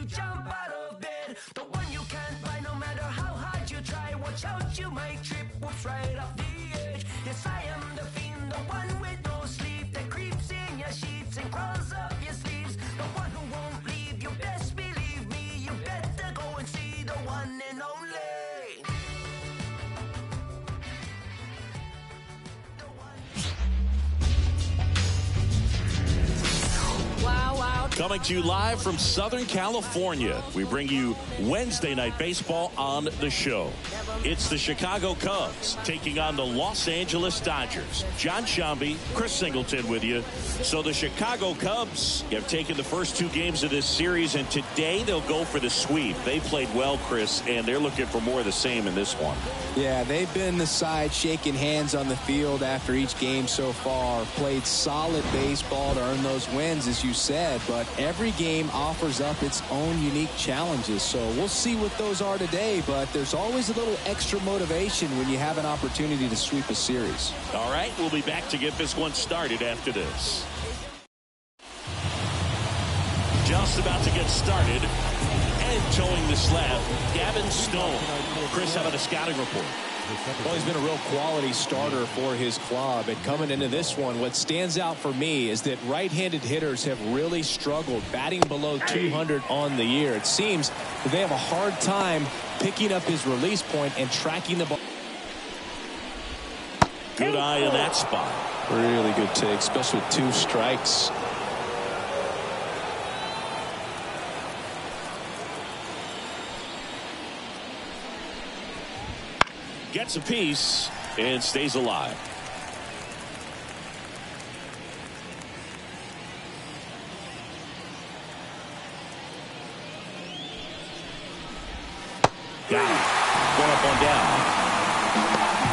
you jump out of bed. The one you can't find no matter how hard you try. Watch out, you might trip, whoops, right off the edge. Yes, I am the fiend, the one with no sleep that creeps in your sheets and crawls up your sleeves. The one who won't leave, you best believe me. You better go and see the one and only. Coming to you live from Southern California, we bring you Wednesday Night Baseball on the show. It's the Chicago Cubs taking on the Los Angeles Dodgers. John Shambi, Chris Singleton with you. So the Chicago Cubs have taken the first two games of this series, and today they'll go for the sweep. They played well, Chris, and they're looking for more of the same in this one. Yeah, they've been the side shaking hands on the field after each game so far. Played solid baseball to earn those wins, as you said, but every game offers up its own unique challenges. So we'll see what those are today, but there's always a little extra motivation when you have an opportunity to sweep a series. All right, we'll be back to get this one started after this. Just about to get started and towing the slab, Gavin Stone. Chris, how about a scouting report? Well, he's been a real quality starter for his club, and coming into this one, what stands out for me is that right-handed hitters have really struggled batting below 200 on the year. It seems that they have a hard time picking up his release point and tracking the ball. Good eye in that spot. Really good take, especially with 2 strikes. Gets a piece and stays alive. Got it. Going up, one down.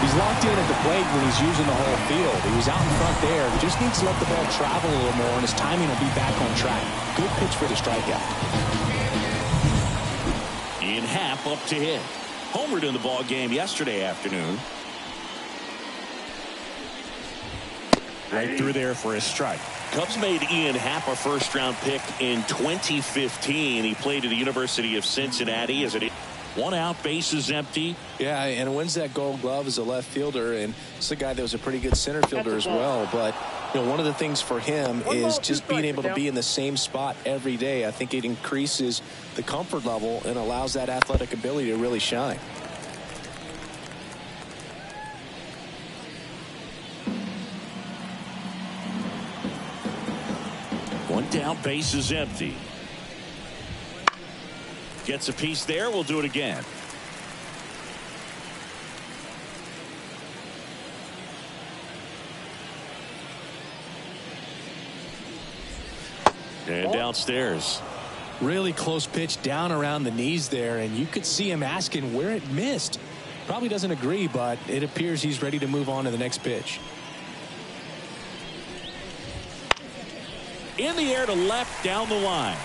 He's locked in at the plate when he's using the whole field. He was out in front there. He just needs to let the ball travel a little more, and his timing will be back on track. Good pitch for the strikeout. Ian Happ up to hit. Homered in the ball game yesterday afternoon. Right through there for a strike. Cubs made Ian Happ a first-round pick in 2015. He played at the University of Cincinnati as a 1 out, bases empty. Yeah, and wins that Gold Glove as a left fielder, and it's a guy that was a pretty good center fielder as well. But you know, one of the things for him is just being able to be in the same spot every day. I think it increases the comfort level and allows that athletic ability to really shine. One down, bases empty. Gets a piece there. We'll do it again. And downstairs. Really close pitch down around the knees there, and you could see him asking where it missed. Probably doesn't agree, but it appears he's ready to move on to the next pitch. In the air to left, down the line.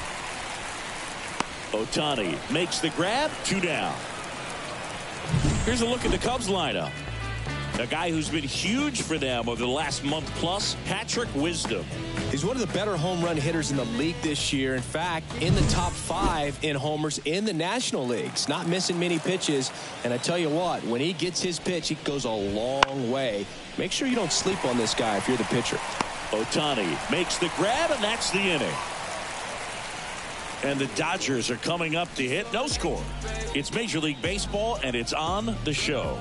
Ohtani makes the grab, 2 down. Here's a look at the Cubs lineup. A guy who's been huge for them over the last month plus, Patrick Wisdom. He's one of the better home run hitters in the league this year. In fact, in the top 5 in homers in the National Leagues. Not missing many pitches. And I tell you what, when he gets his pitch, he goes a long way. Make sure you don't sleep on this guy if you're the pitcher. Ohtani makes the grab, and that's the inning. And the Dodgers are coming up to hit. No score. It's Major League Baseball, and it's on the show.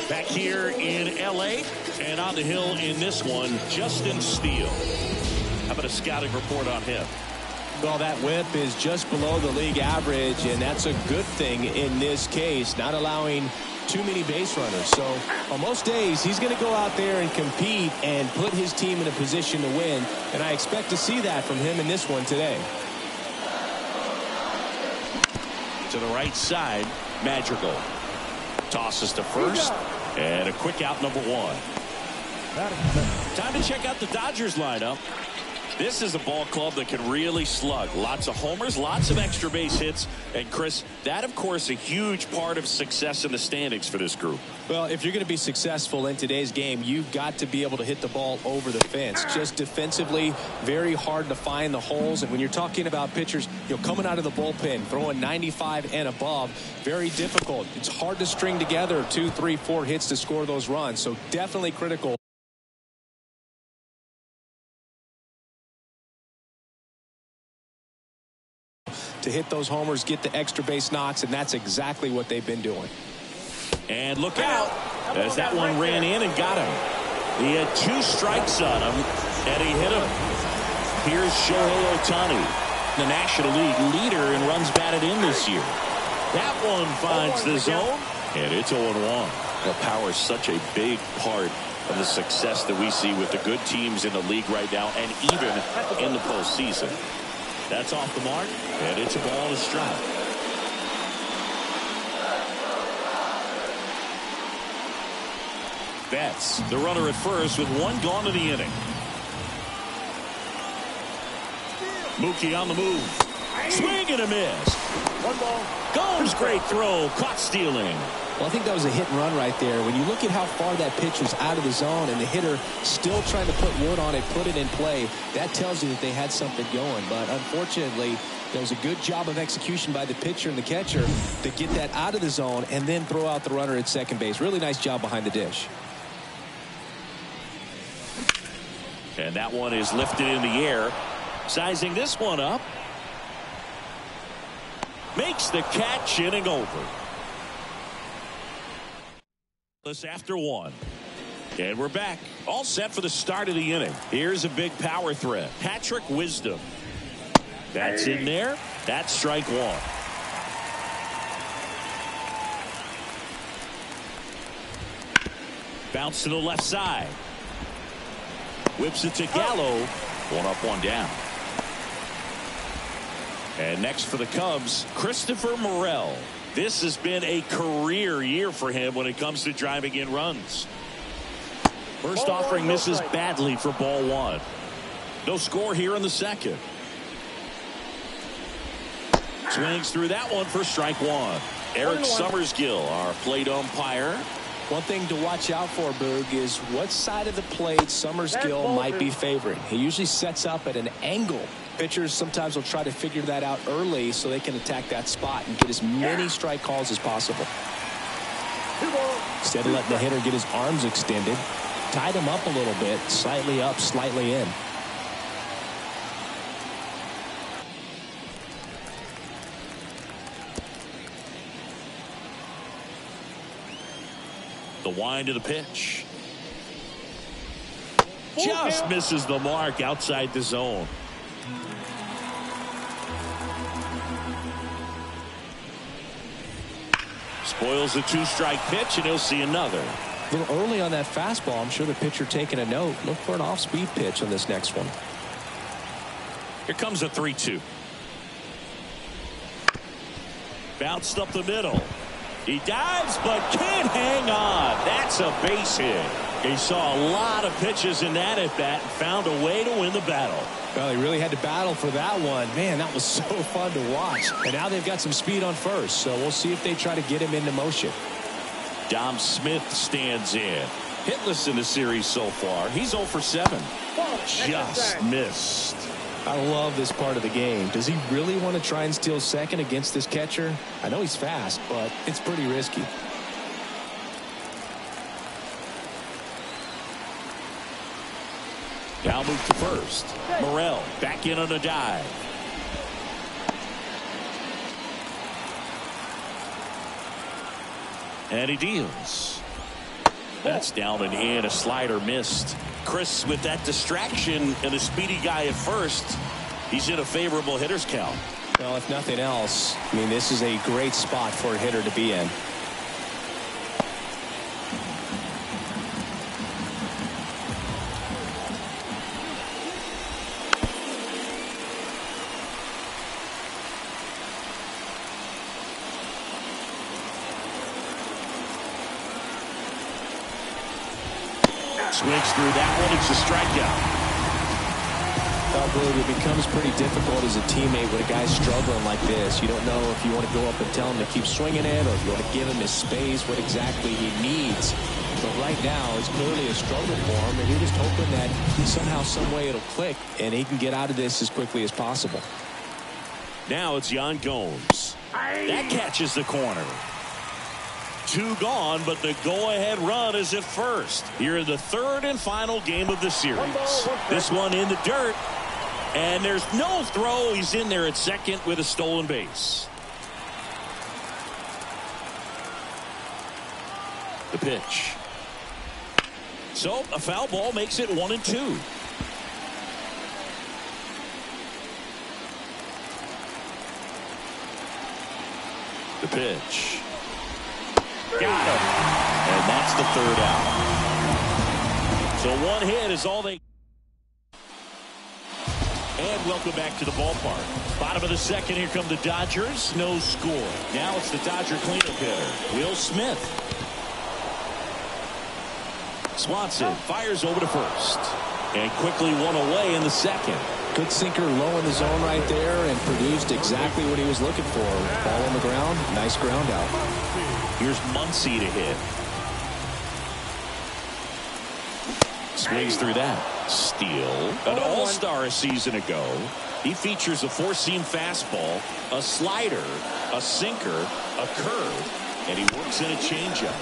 Back here in L.A. and on the hill in this one, Justin Steele. How about a scouting report on him? Well, that whip is just below the league average, and that's a good thing in this case, not allowing too many base runners. So on most days, he's going to go out there and compete and put his team in a position to win, and I expect to see that from him in this one today. To the right side, Madrigal tosses to first, and a quick out, number 1. Time to check out the Dodgers lineup. This is a ball club that can really slug. Lots of homers, lots of extra base hits. And, Chris, that, of course, a huge part of success in the standings for this group. Well, if you're going to be successful in today's game, you've got to be able to hit the ball over the fence. Just defensively, very hard to find the holes. And when you're talking about pitchers, coming out of the bullpen, throwing 95 and above, very difficult. It's hard to string together 2, 3, 4 hits to score those runs. So definitely critical to hit those homers, get the extra base knocks, and that's exactly what they've been doing. And look out as that one ran in and got him. He had 2 strikes on him, and he hit him. Here's Shohei Ohtani, the National League leader in runs batted in this year. That one finds the zone, and it's 0-1. Well, power is such a big part of the success that we see with the good teams in the league right now, and even in the postseason. That's off the mark, and it's a ball and a strike. Betts, the runner at first with 1 gone in the inning. Mookie on the move. Swing and a miss. 1 ball. Goes, great throw. Caught stealing. Well, I think that was a hit and run right there. When you look at how far that pitch was out of the zone and the hitter still trying to put wood on it, put it in play, that tells you that they had something going. But unfortunately, there was a good job of execution by the pitcher and the catcher to get that out of the zone and then throw out the runner at second base. Really nice job behind the dish. And that one is lifted in the air. Sizing this one up. Makes the catch, inning over. After 1. And we're back. All set for the start of the inning. Here's a big power threat. Patrick Wisdom. That's in there. That's strike 1. Bounce to the left side. Whips it to Gallo. 1 up, 1 down. And next for the Cubs, Christopher Morel. This has been a career year for him when it comes to driving in runs. First offering misses badly for ball 1. No score here in the second. Swings through that one for strike 1. Eric Summersgill, our plate umpire. One thing to watch out for, Boog, is what side of the plate Summersgill might be favoring. He usually sets up at an angle. Pitchers sometimes will try to figure that out early so they can attack that spot and get as many strike calls as possible. Instead of letting the hitter get his arms extended, tied him up a little bit, slightly up, slightly in. The wind of the pitch. Just misses the mark outside the zone. Spoils the 2-strike pitch, and he'll see another. A little early on that fastball. I'm sure the pitcher taking a note. Look for an off-speed pitch on this next one. Here comes a 3-2. Bounced up the middle. He dives, but can't hang on. That's a base hit. He saw a lot of pitches in that at-bat and found a way to win the battle. Well, he really had to battle for that one. Man, that was so fun to watch. And now they've got some speed on first, so we'll see if they try to get him into motion. Dom Smith stands in. Hitless in the series so far. He's 0 for 7. Just missed. I love this part of the game. Does he really want to try and steal second against this catcher? I know he's fast, but it's pretty risky. Now move to first. Morel back in on a dive. And he deals. That's down and in. A slider missed. Chris, with that distraction and a speedy guy at first, he's in a favorable hitter's count. Well, if nothing else, I mean, this is a great spot for a hitter to be in. Swings through that one. It's a strikeout. Well, Billy, it becomes pretty difficult as a teammate when a guy's struggling like this. You don't know if you want to go up and tell him to keep swinging it or if you want to give him his space, what exactly he needs. But right now, it's clearly a struggle for him, and you're just hoping that somehow, some way it'll click, and he can get out of this as quickly as possible. Now it's Yan Gomes. That catches the corner. 2 gone, but the go-ahead run is at first. Here in the 3rd and final game of the series. This one in the dirt, and there's no throw. He's in there at second with a stolen base. The pitch. So a foul ball makes it 1-2. The pitch. Got him. And that's the 3rd out. So 1 hit is all they. And welcome back to the ballpark. Bottom of the 2nd, here come the Dodgers. No score. Now it's the Dodger cleanup hitter, Will Smith. Swanson fires over to first. And quickly 1 away in the 2nd. Good sinker low in the zone right there and produced exactly what he was looking for. Ball on the ground, nice ground out. Here's Muncy to hit. Swings through that. Steal. An all-star a season ago. He features a 4-seam fastball, a slider, a sinker, a curve, and he works in a changeup.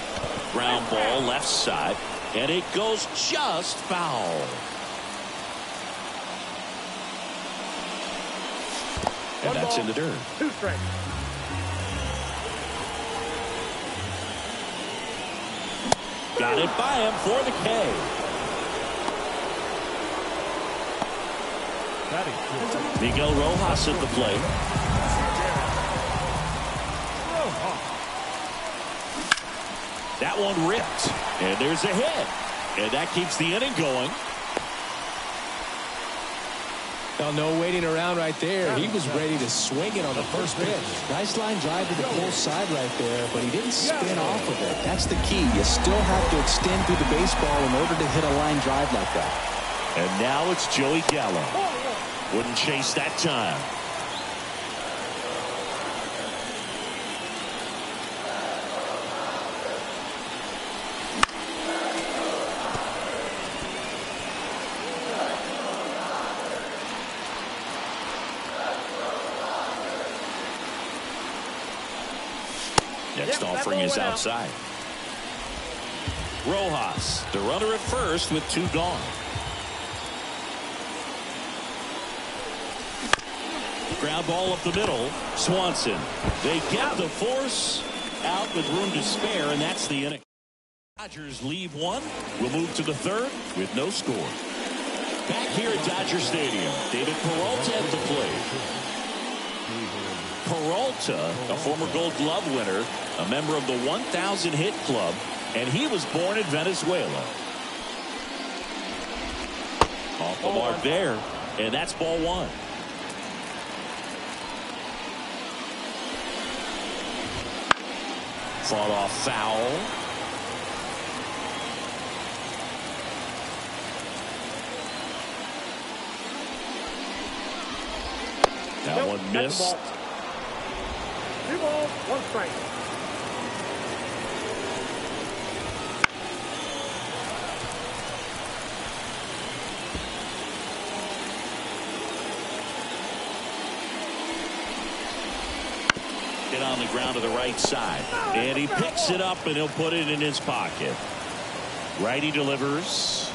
Ground ball left side, and it goes just foul. And that's in the dirt. 2 strikes. Got it by him for the K. Miguel Rojas at the plate. That one ripped. And there's a hit. And that keeps the inning going. Well, no waiting around right there. He was ready to swing it on the first pitch. Nice line drive to the pull side right there, but he didn't spin off of it. That's the key. You still have to extend through the baseball in order to hit a line drive like that. And now it's Joey Gallo. Wouldn't chase that time. Next offering is outside. Rojas, the runner at first with 2 gone. Ground ball up the middle. Swanson. They get the force out with room to spare, and that's the inning. Dodgers leave 1. We'll move to the 3rd with no score. Back here at Dodger Stadium, David Peralta at the plate. Peralta, a former Gold Glove winner, a member of the 1,000 hit club, and he was born in Venezuela. Off the mark there, and that's ball 1. Fought off foul. That one missed. 2 balls, 1 strike. Hit on the ground to the right side. And he picks it up and he'll put it in his pocket. Righty delivers.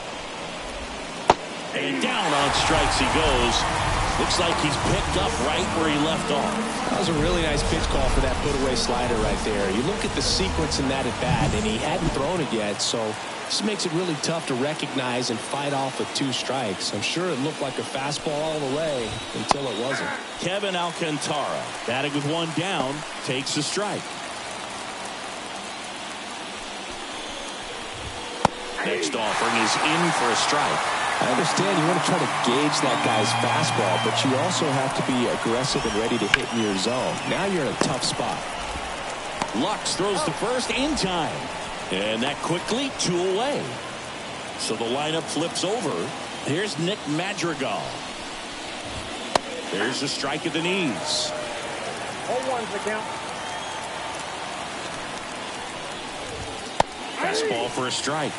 And down on strikes he goes. Looks like he's picked up right where he left off. That was a really nice pitch call for that put-away slider right there. You look at the sequence in that at-bat, and he hadn't thrown it yet, so this makes it really tough to recognize and fight off with 2 strikes. I'm sure it looked like a fastball all the way until it wasn't. Kevin Alcantara, batting with 1 down, takes a strike. Next offering is in for a strike. I understand you want to try to gauge that guy's fastball, but you also have to be aggressive and ready to hit in your zone. Now you're in a tough spot. Lux throws the first in time. And that quickly 2 away. So the lineup flips over. Here's Nick Madrigal. There's a strike at the knees. 0-1's the count. Fastball for a strike.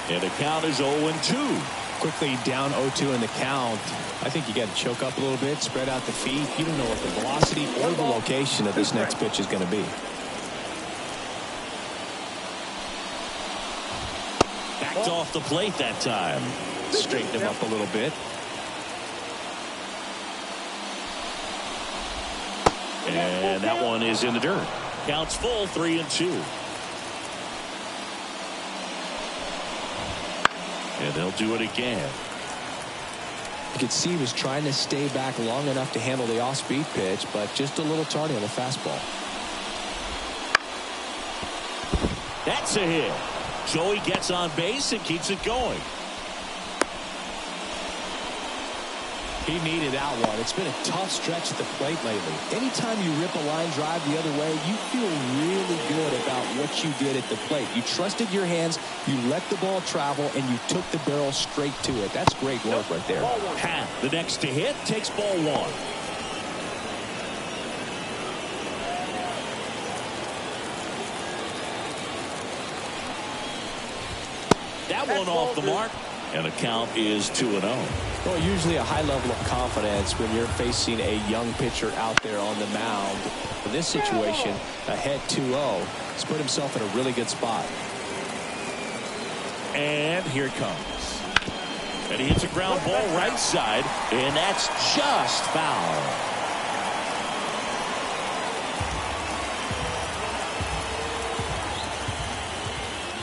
And the count is 0-2. Quickly down 0-2 in the count. I think you got to choke up a little bit, spread out the feet. You don't know what the velocity or the location of this next pitch is going to be. Backed off the plate that time. Straighten him up a little bit. And that one is in the dirt. Counts full, 3-2. And they'll do it again. You could see he was trying to stay back long enough to handle the off-speed pitch, but just a little tardy on the fastball. That's a hit. Joey gets on base and keeps it going. He needed that one. It's been a tough stretch at the plate lately. Anytime you rip a line drive the other way, you feel really good about what you did at the plate. You trusted your hands, you let the ball travel, and you took the barrel straight to it. That's great work right there. Pat, the next to hit, takes ball one. That one off the mark, and the count is 2-0. Well, usually a high level of confidence when you're facing a young pitcher out there on the mound. In this situation, ahead 2-0, he's put himself in a really good spot. And here it comes. And he hits a ground ball right side, and that's just foul.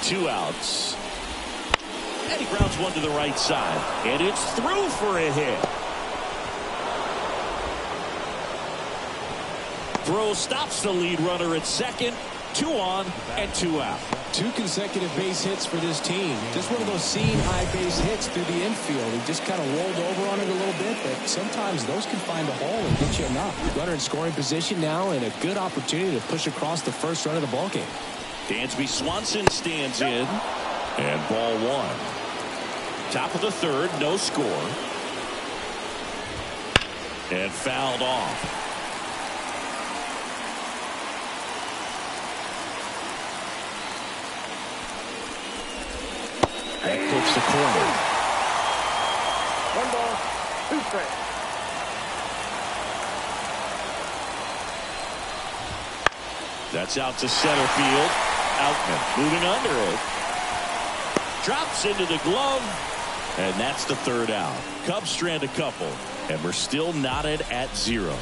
Two outs. And he grounds one to the right side. And it's through for a hit. Throw stops the lead runner at second. 2 on and 2 out. 2 consecutive base hits for this team. Just one of those seeing high base hits through the infield. He just kind of rolled over on it a little bit, but sometimes those can find a hole and get you enough. Runner in scoring position now and a good opportunity to push across the first run of the ballgame. Dansby Swanson stands in. And ball one. Top of the third, no score. And fouled off. That clips the corner. 1 ball, 2 strikes. That's out to center field. Outman moving under it. Drops into the glove. And that's the 3rd out. Cubs strand a couple. And we're still knotted at 0.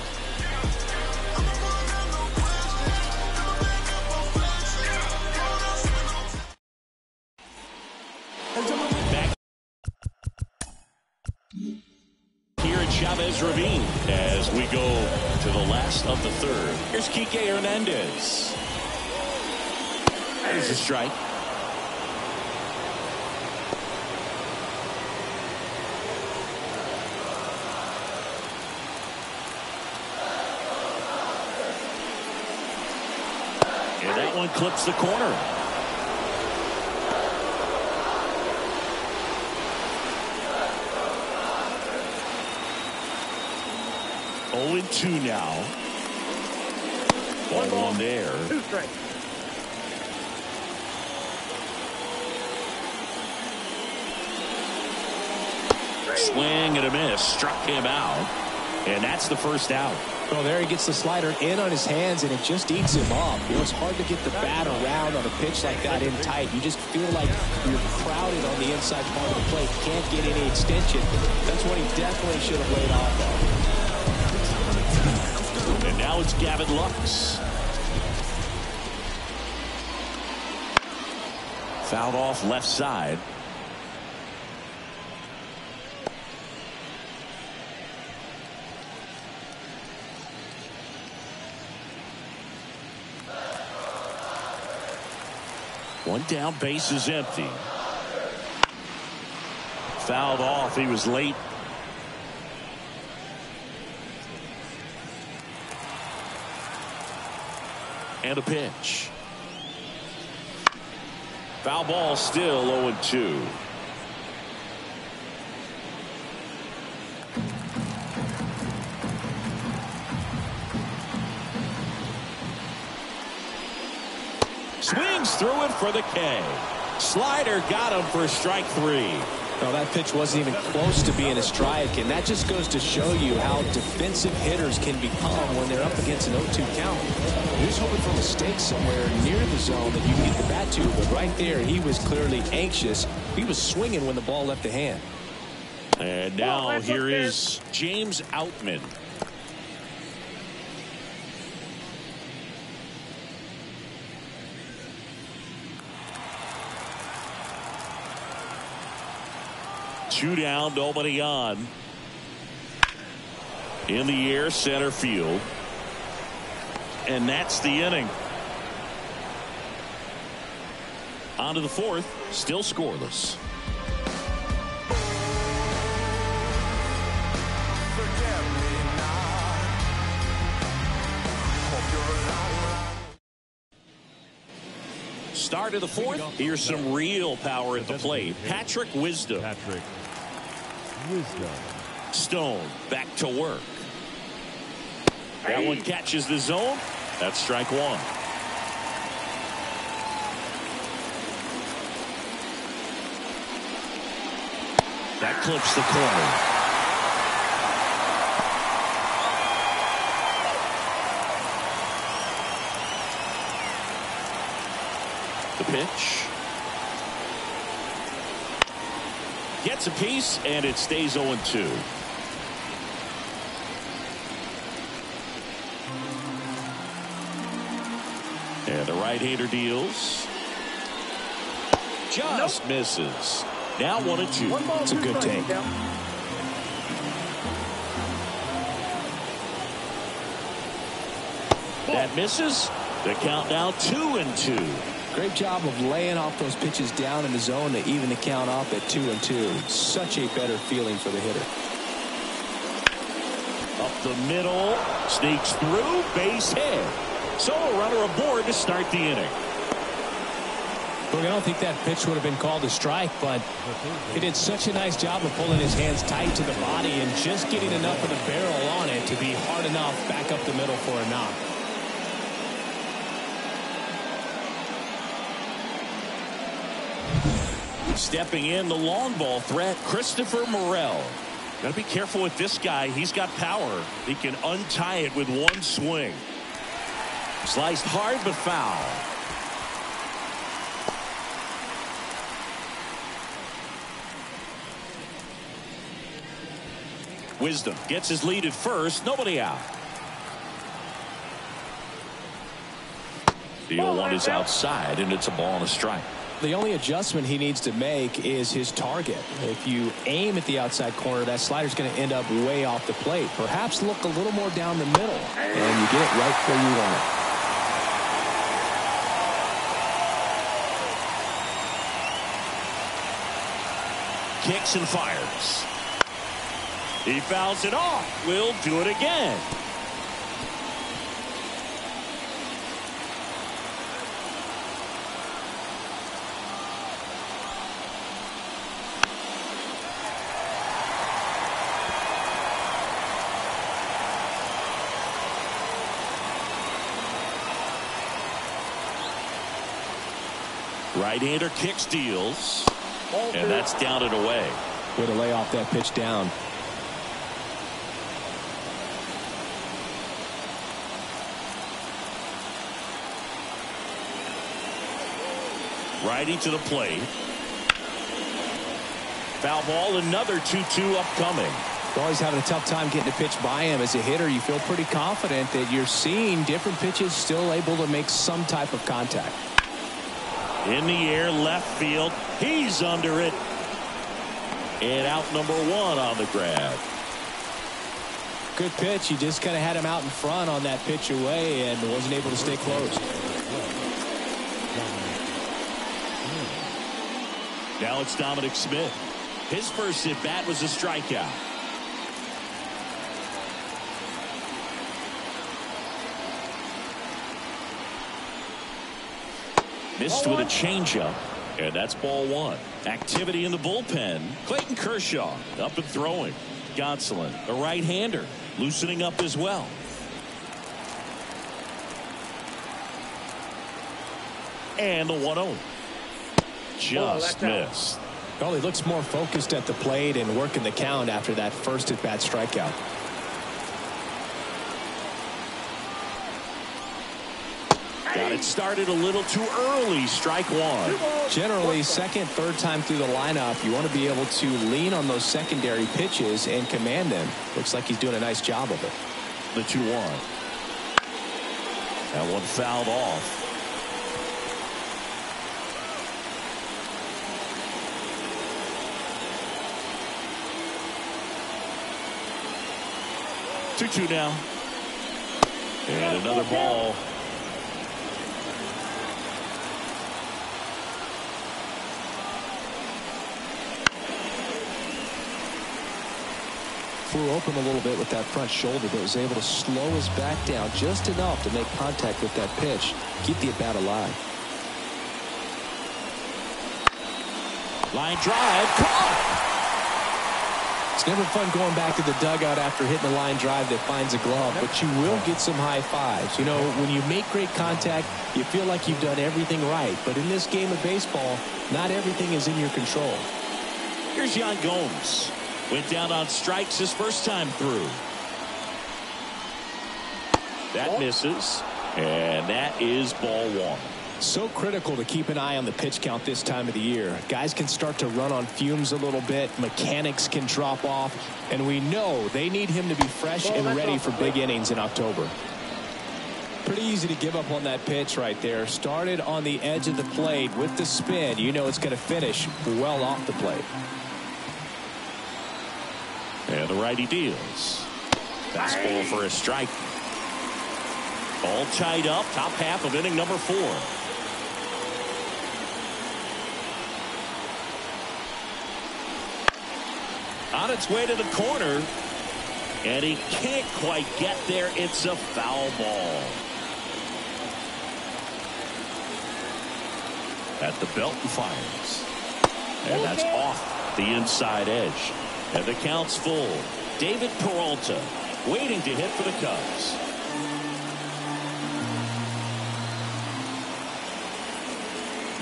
Back here at Chavez Ravine as we go to the last of the 3rd. Here's Kike Hernandez. There's a strike. And that one clips the corner. Oh, and 2 now. 1 ball, 1 there. 2 strikes. Swing and a miss. Struck him out. And that's the 1st out. Well, there he gets the slider in on his hands, and it just eats him up. You know, it's hard to get the bat around on a pitch like that in tight. You just feel like you're crowded on the inside part of the plate. Can't get any extension. That's what he definitely should have laid off of. And now it's Gavin Lux. Fouled off left side. One down, base is empty. Fouled off. He was late. And a pitch. Foul ball, still 0-2. swings through it for the K. Slider got him for strike 3. No, that pitch wasn't even close to being a strike, and that just goes to show you how defensive hitters can become when they're up against an 0-2 count. He was hoping for a mistake somewhere near the zone that you can get the bat to, but right there he was clearly anxious. He was swinging when the ball left the hand. And now here is James Outman. Two down, nobody on. In the air, center field. And that's the inning. On to the fourth, still scoreless. Start of the fourth. Here's some real power at the plate. Patrick Wisdom. Stone back to work. That one catches the zone. That's strike 1. That clips the corner. The pitch. Gets a piece, and it stays 0-2. And the right-hander deals. Just misses. Now 1-2. It's a good take. That misses. The count now 2-2. Great job of laying off those pitches down in the zone to even the count off at 2-2. Such a better feeling for the hitter. Up the middle, sneaks through, base hit. So a runner aboard to start the inning. Look, I don't think that pitch would have been called a strike, but he did such a nice job of pulling his hands tight to the body and just getting enough of the barrel on it to be hard enough back up the middle for a knock. Stepping in, the long ball threat, Christopher Morel. Got to be careful with this guy. He's got power. He can untie it with one swing. Sliced hard but foul. Wisdom gets his lead at first. Nobody out. The 0-1 is outside, and it's a ball and a strike. The only adjustment he needs to make is his target. If you aim at the outside corner, that slider's going to end up way off the plate. Perhaps look a little more down the middle, and you get it right where you want it. Kicks and fires. He fouls it off. We'll do it again. Right-hander kicks, deals, and that's down and away. Way to lay off that pitch down. Righty to the plate. Foul ball, another 2-2 upcoming. You're always having a tough time getting a pitch by him. As a hitter, you feel pretty confident that you're seeing different pitches still able to make some type of contact. In the air, left field. He's under it. And out number 1 on the grab. Good pitch. He just kind of had him out in front on that pitch away and wasn't able to stay close. Now it's Dominic Smith. His first at bat was a strikeout. Missed with a changeup, and that's ball 1. Activity in the bullpen. Clayton Kershaw up and throwing. Gonsolin, a right-hander, loosening up as well. And the 1-0. Just missed. Well, he looks more focused at the plate and working the count after that first at-bat strikeout. Got it started a little too early. Strike one. Generally, second, third time through the lineup, you want to be able to lean on those secondary pitches and command them. Looks like he's doing a nice job of it. The 2-1. That one fouled off. Two now. And another ball. Flew open a little bit with that front shoulder, but was able to slow his back down just enough to make contact with that pitch. Keep the at-bat alive. Line drive. Caught. It's never fun going back to the dugout after hitting a line drive that finds a glove, but you will get some high fives. You know, when you make great contact, you feel like you've done everything right. But in this game of baseball, not everything is in your control. Here's Yan Gomes. Went down on strikes his first time through. That misses. And that is ball one. So critical to keep an eye on the pitch count this time of the year. Guys can start to run on fumes a little bit. Mechanics can drop off. And we know they need him to be fresh and ready for big innings in October. Pretty easy to give up on that pitch right there. Started on the edge of the plate with the spin. You know it's going to finish well off the plate. And the righty deals. Fastball for a strike. All tied up. Top half of inning number 4. On its way to the corner. And he can't quite get there. It's a foul ball. At the belt and fires. And that's off the inside edge. And the count's full. David Peralta waiting to hit for the Cubs.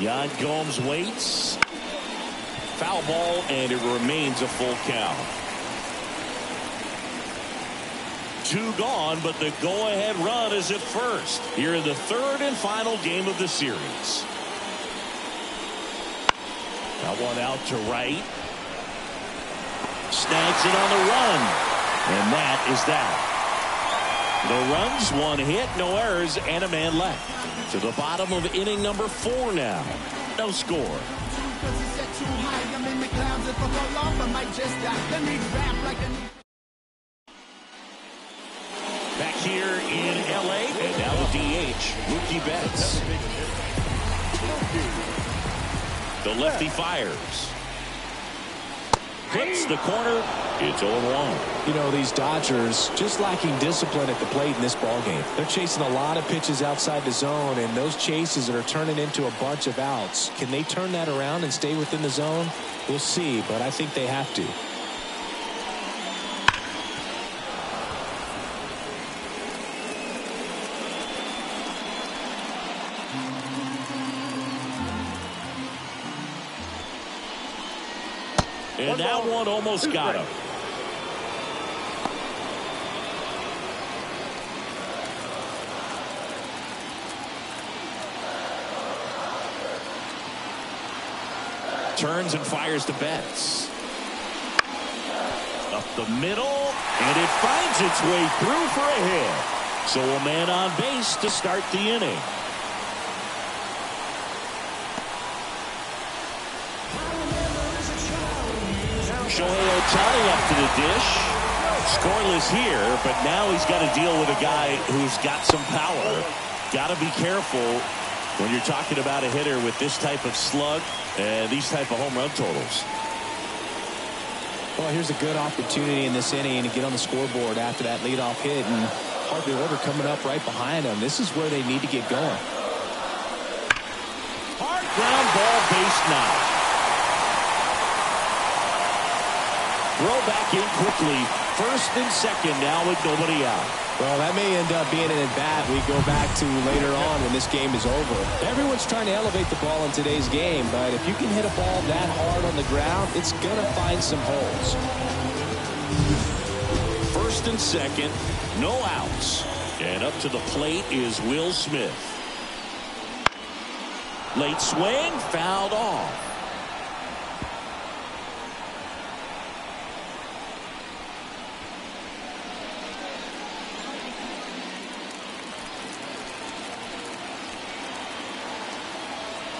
Yan Gomes waits. Foul ball, and it remains a full count. 2 gone, but the go-ahead run is at first here in the third and final game of the series. That one out to right. Snags it on the run. And that is that. No runs, 1 hit, no errors, and a man left. To the bottom of inning number 4 now. No score. Back here in L.A. and now the DH, Mookie Betts. The lefty fires. Hits the corner. It's 0-1. You know, these Dodgers just lacking discipline at the plate in this ballgame. They're chasing a lot of pitches outside the zone, and those chases that are turning into a bunch of outs. Can they turn that around and stay within the zone? We'll see, but I think they have to. And that one almost got him. Turns and fires to Betts. Up the middle, and it finds its way through for a hit. So a man on base to start the inning. Shohei Ohtani up to the dish. Scoreless here, but now he's got to deal with a guy who's got some power. Got to be careful when you're talking about a hitter with this type of slug and these type of home run totals. Well, here's a good opportunity in this inning to get on the scoreboard after that leadoff hit, and Harvey Order coming up right behind him. This is where they need to get going. Hard ground ball, base now. throw back in quickly. First and second now with nobody out. Well, that may end up being an at-bat we go back to later on when this game is over. Everyone's trying to elevate the ball in today's game, but if you can hit a ball that hard on the ground, it's going to find some holes. First and second, no outs. And up to the plate is Will Smith. Late swing, fouled off.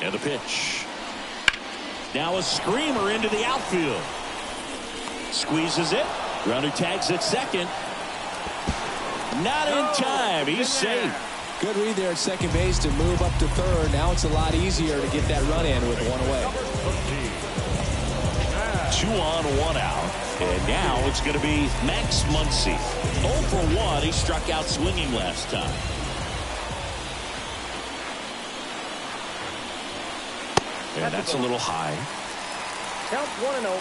And the pitch. Now a screamer into the outfield. Squeezes it. Runner tags at second. Not in time. He's safe. Good read there at second base to move up to third. Now it's a lot easier to get that run in with one away. 2 on, 1 out. And now it's going to be Max Muncy. 0 for 1. He struck out swinging last time. And that's a little high. Count 1-0.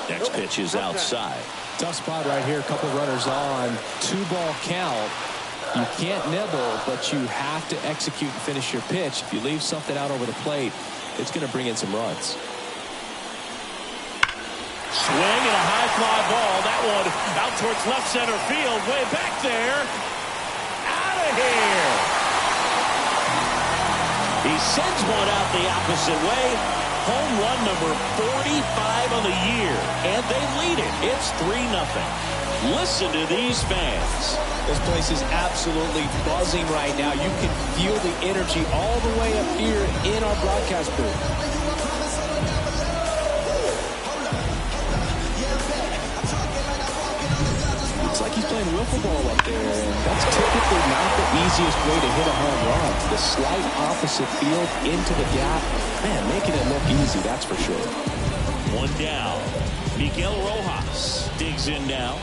Next pitch is outside. Tough spot right here. A couple runners on. 2-ball count. You can't nibble, but you have to execute and finish your pitch. If you leave something out over the plate, it's going to bring in some runs. Swing and a high fly ball. That one out towards left center field. Way back there. Out of here. He sends one out the opposite way. Home run number 45 on the year. And they lead it. It's 3-0. Listen to these fans. This place is absolutely buzzing right now. You can feel the energy all the way up here in our broadcast booth. Looks like he's playing wiffle ball up there, and that's typically not the easiest way to hit a home run. The slight opposite field into the gap, man, making it look easy, that's for sure. 1 down. Miguel Rojas digs in now.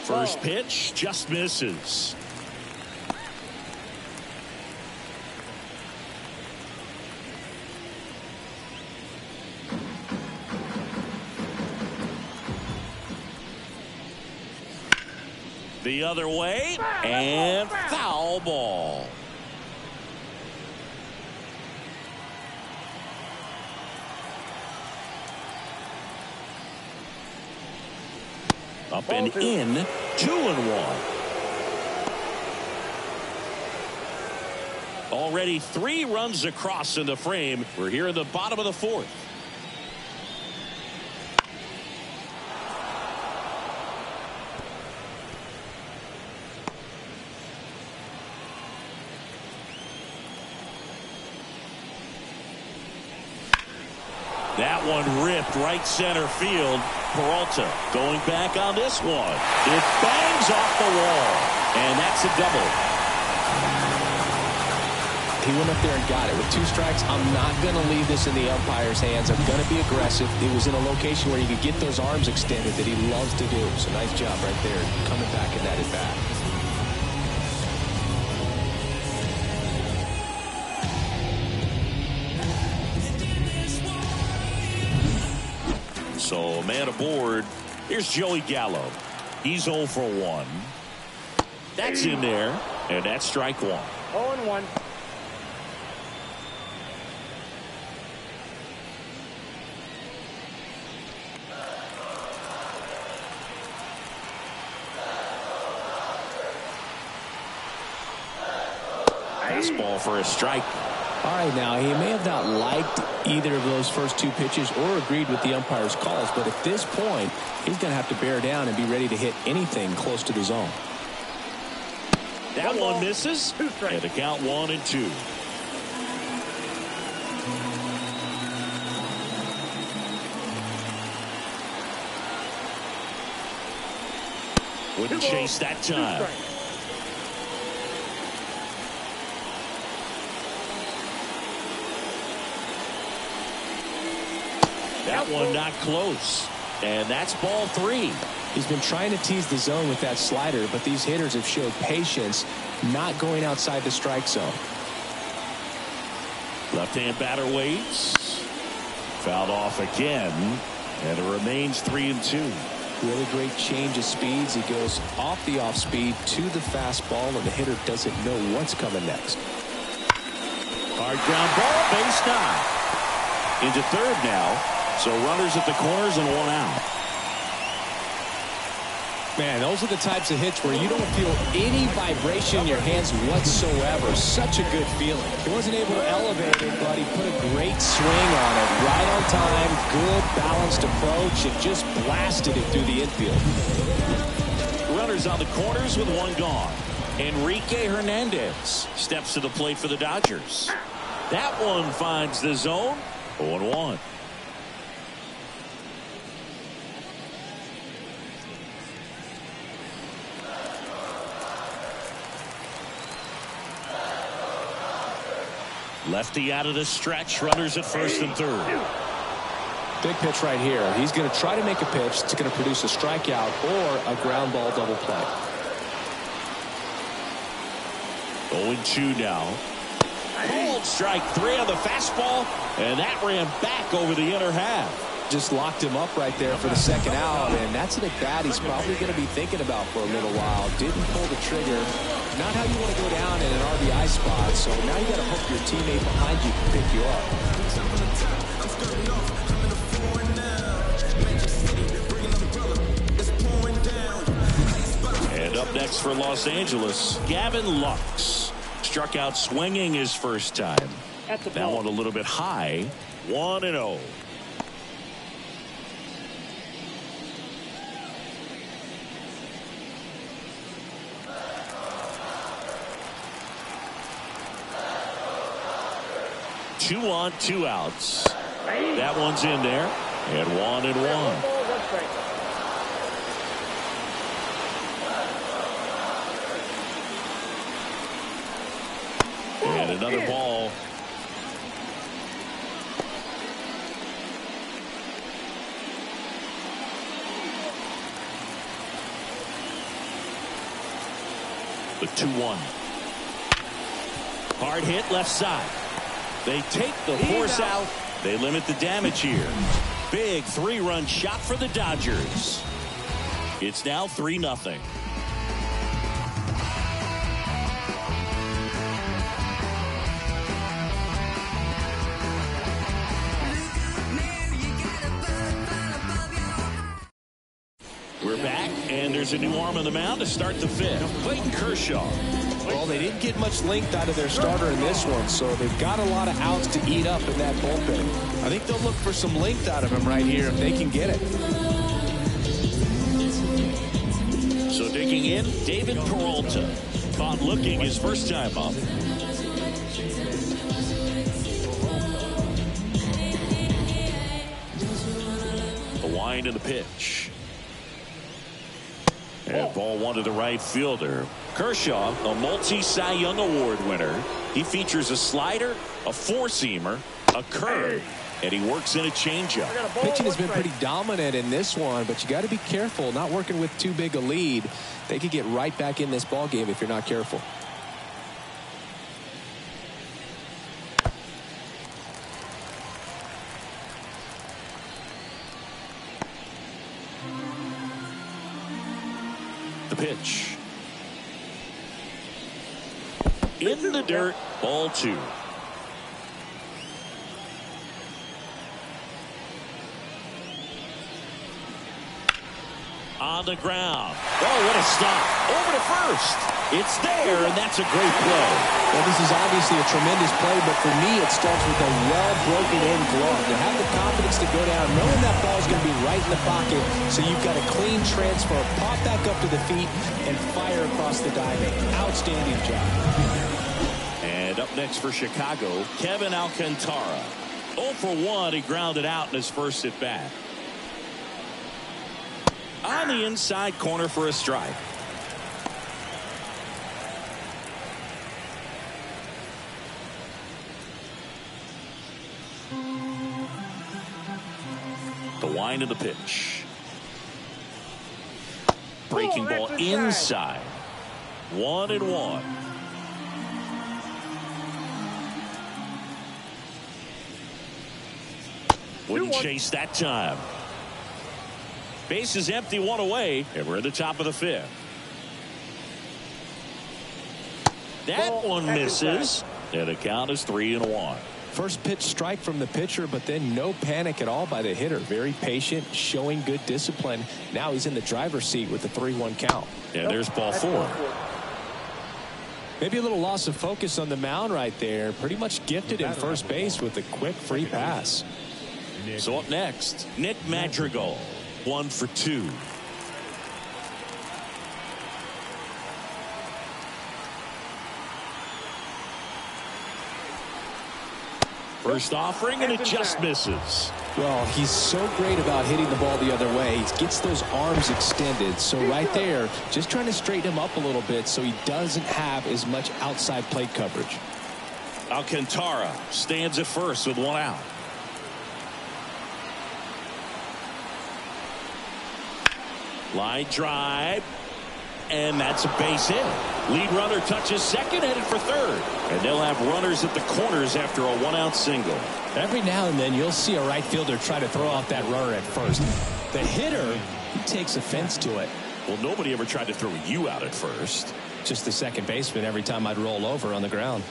First pitch just misses. The other way, and foul ball. Up and in, 2-1. Already 3 runs across in the frame. We're here in the bottom of the 4th. That one ripped right center field. Peralta going back on this one. It bangs off the wall. And that's a double. He went up there and got it. With 2 strikes, I'm not going to leave this in the umpire's hands. I'm going to be aggressive. It was in a location where he could get those arms extended that he loves to do. So nice job right there, coming back in that at bat. So a man aboard. Here's Joey Gallo. He's 0 for 1. That's in there, and that's strike 1. 0-1. Fastball for a strike. All right, now, he may have not liked either of those first 2 pitches or agreed with the umpire's calls, but at this point, he's going to have to bear down and be ready to hit anything close to the zone. That one misses, and the count 1-2. Wouldn't chase that time. That one not close. And that's ball 3. He's been trying to tease the zone with that slider, but these hitters have showed patience, not going outside the strike zone. Left-hand batter waits. Fouled off again, and it remains 3-2. Really great change of speeds. He goes off the off speed to the fastball, and the hitter doesn't know what's coming next. Hard ground ball, base knock. Into third now, so runners at the corners and one out. Man, those are the types of hits where you don't feel any vibration in your hands whatsoever. Such a good feeling. He wasn't able to elevate it, but he put a great swing on it. Right on time, good balanced approach, and just blasted it through the infield. Runners on the corners with one gone. Enrique Hernandez steps to the plate for the Dodgers. That one finds the zone. 0-1. Lefty out of the stretch. Runners at first and third. Big pitch right here. He's going to try to make a pitch that's going to produce a strikeout or a ground ball double play. 0-2 now. Bold strike 3 on the fastball, and that ran back over the inner half. Just locked him up right there for the second out, and that's an at-bat he's probably going to be thinking about for a little while. Didn't pull the trigger. Not how you want to go down in an RBI spot, so now you got to hope your teammate behind you can pick you up. And up next for Los Angeles, Gavin Lux. Struck out swinging his first time. That one a little bit high. 1-0. Two on, 2 outs. That one's in there. And 1-1. And another ball. The 2-1. Hard hit left side. They take the force out. They limit the damage here. Big 3-run shot for the Dodgers. It's now 3-0. We're back, and there's a new arm on the mound to start the 5th. Clayton Kershaw. Well, they didn't get much length out of their starter in this one, so they've got a lot of outs to eat up in that bullpen. I think they'll look for some length out of him right here if they can get it. So digging in, David Peralta. Caught looking his first time up. The wind and the pitch. And ball 1 to the right fielder. Kershaw, a multi-Cy Young Award winner. He features a slider, a four-seamer, a curve, and he works in a changeup. Pitching has been pretty dominant in this one, but you got to be careful. Not working with too big a lead. They could get right back in this ball game if you're not careful. The pitch. In the dirt, ball 2. On the ground. Oh, what a stop. Over to first. It's there, and that's a great play. Well, this is obviously a tremendous play, but for me, it starts with a well-broken-in glove. To have the confidence to go down, knowing that ball is going to be right in the pocket, so you've got a clean transfer, pop back up to the feet, and fire across the diamond. Outstanding job. And up next for Chicago, Kevin Alcantara. 0 for 1, he grounded out in his first at-bat. On the inside corner for a strike. The wind of the pitch. Breaking ball inside. 1-1. Wouldn't chase that time. Base is empty, 1 away, and we're at the top of the 5th. That one misses, and the count is 3-1. First pitch strike from the pitcher, but then no panic at all by the hitter. Very patient, showing good discipline. Now he's in the driver's seat with the 3-1 count. And there's ball 4. Maybe a little loss of focus on the mound right there. Pretty much gifted in first base with a quick free pass. So up next, Nick Madrigal, 1 for 2. First offering, and it just misses. Well, he's so great about hitting the ball the other way. He gets those arms extended. So right there, just trying to straighten him up a little bit so he doesn't have as much outside plate coverage. Alcantara stands at first with 1 out. Line drive, and that's a base hit. Lead runner touches second, headed for third, and they'll have runners at the corners after a 1-out single. Every now and then you'll see a right fielder try to throw out that runner at first. The hitter, he takes offense to it. Well, nobody ever tried to throw you out at first. Just the second baseman every time I'd roll over on the ground.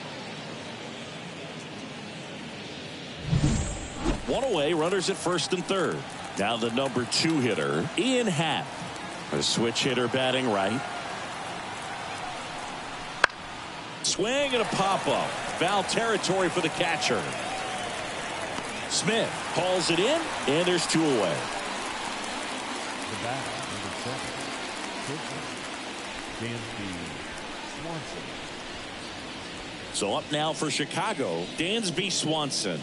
1 away, runners at first and third. Now the number 2 hitter, Ian Happ. A switch hitter batting right. Swing and a pop-up. Foul territory for the catcher. Smith hauls it in, and there's 2 away. The batter, number 7, Dansby Swanson. So up now for Chicago, Dansby Swanson.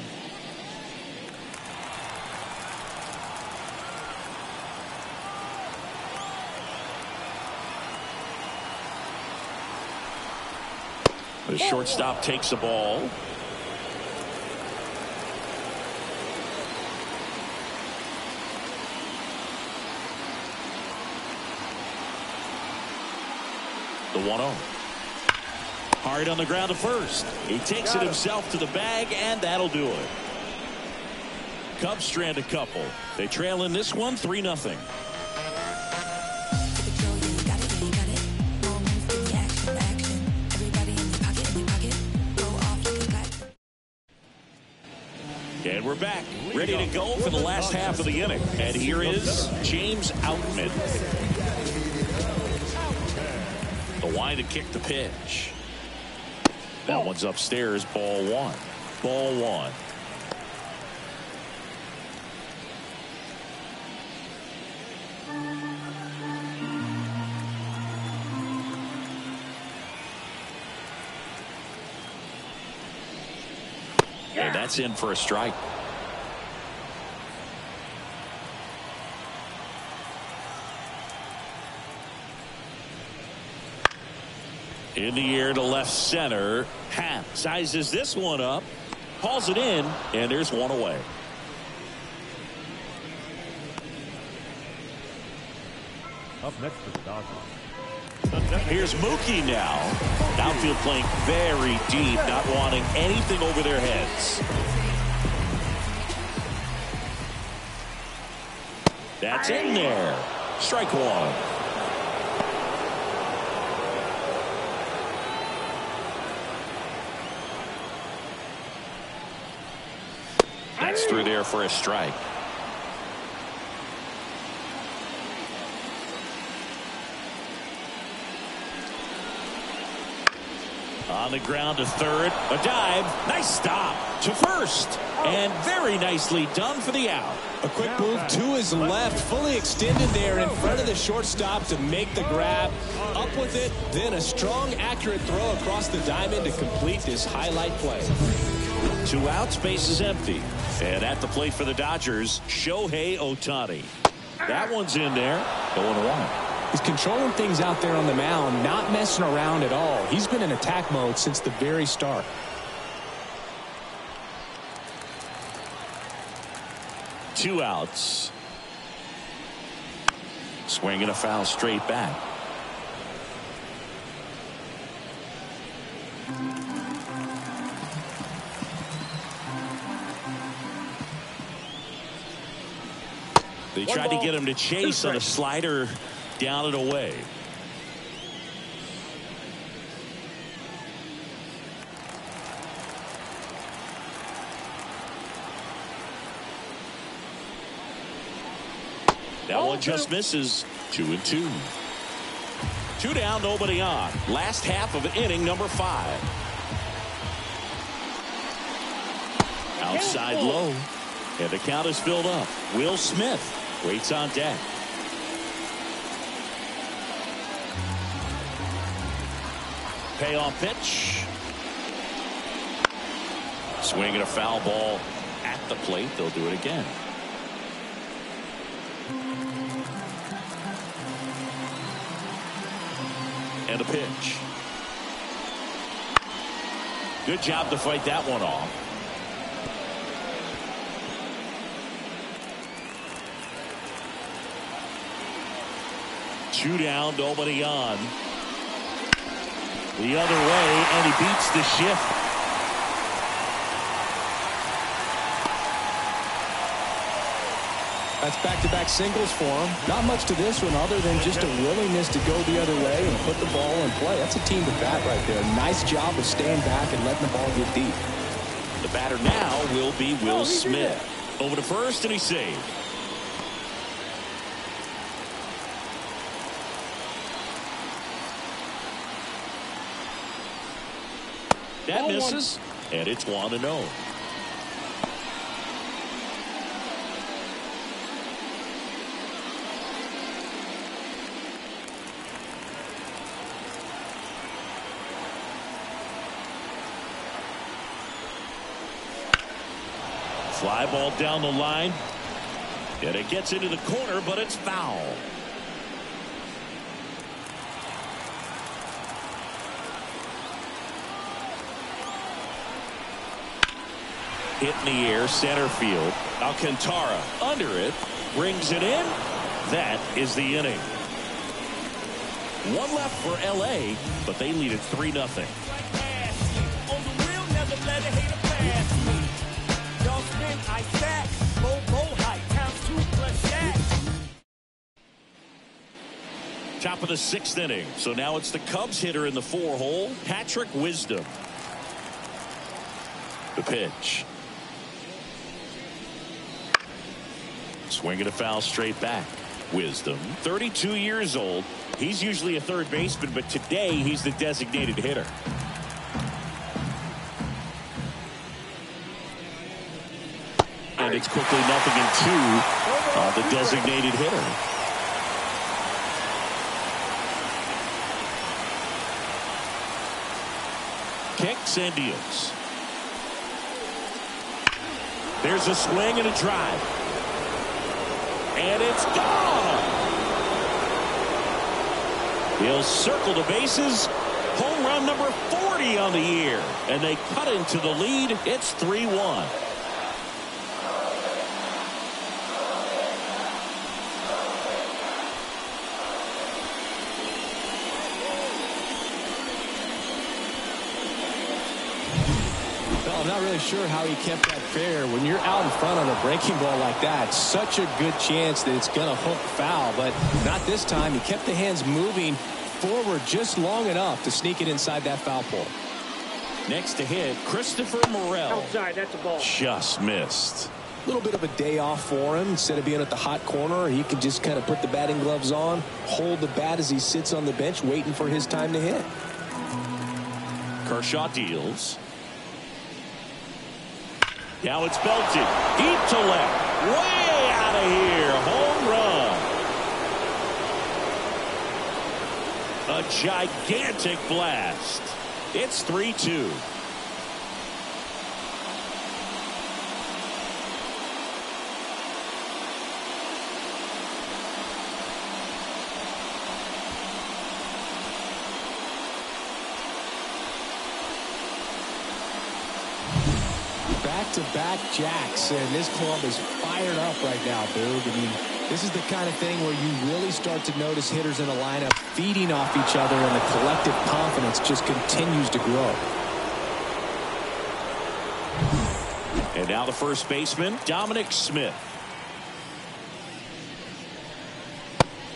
The shortstop takes the ball. The 1-0. Hard on the ground to first. He takes it himself to the bag, and that'll do it. Cubs strand a couple. They trail in this one 3-0. And we're back, ready to go for the last half of the inning. And here is James Outman. The wind to kick the pitch. That one's upstairs, ball 1. Ball 1. And that's in for a strike. In the air to left center. Happ sizes this one up, hauls it in, and there's 1 away. Up next for the Dodgers. Here's Mookie now. Outfield playing very deep, not wanting anything over their heads. That's in there. Strike 1. That's through there for a strike. On the ground to third. A dive. Nice stop to first. And very nicely done for the out. A quick move to his left, fully extended there in front of the shortstop to make the grab. Up with it, then a strong, accurate throw across the diamond to complete this highlight play. 2 outs, base is empty. And at the plate for the Dodgers, Shohei Ohtani. That one's in there. 0-1. He's controlling things out there on the mound, not messing around at all. He's been in attack mode since the very start. Two outs. Swing and a foul straight back. They tried to get him to chase on a slider down and away. That one just misses. 2-2. 2 down, nobody on. Last half of inning number 5. Outside low. And the count is filled up. Will Smith waits on deck. Payoff pitch. Swing and a foul ball at the plate. They'll do it again. And a pitch. Good job to fight that one off. Two down, nobody on. The other way, and he beats the shift. That's back-to-back singles for him. Not much to this one other than just a willingness to go the other way and put the ball in play. That's a team at bat right there. Nice job of staying back and letting the ball get deep. The batter now will be Will Smith. Over to first, and he's saved. That misses, and it's 1-0. Fly ball down the line, and it gets into the corner, but it's foul. Hit in the air, center field. Alcantara under it, brings it in. That is the inning. One left for LA, but they lead it 3-0. Top of the 6th inning. So now it's the Cubs hitter in the 4-hole, Patrick Wisdom. The pitch. Swing and a foul straight back. Wisdom, 32 years old. He's usually a third baseman, but today he's the designated hitter. And it's quickly 0-2 on the designated hitter. Kicks and deals. There's a swing and a drive. And it's gone. He'll circle the bases. Home run number 40 on the year. And they cut into the lead. It's 3-1. I'm not really sure how he kept that fair. When you're out in front on a breaking ball like that, such a good chance that it's going to hook foul, but not this time. He kept the hands moving forward just long enough to sneak it inside that foul pole. Next to hit, Christopher Morel. Outside, that's a ball. Just missed. A little bit of a day off for him. Instead of being at the hot corner, he can just kind of put the batting gloves on, hold the bat as he sits on the bench waiting for his time to hit. Kershaw deals. Now it's belted deep to left, way out of here, home run. A gigantic blast. It's 3-2. Back-to-back jacks, and this club is fired up right now, Boog. I mean, This is the kind of thing where you really start to notice hitters in a lineup feeding off each other, and the collective confidence just continues to grow. And now the first baseman, Dominic Smith.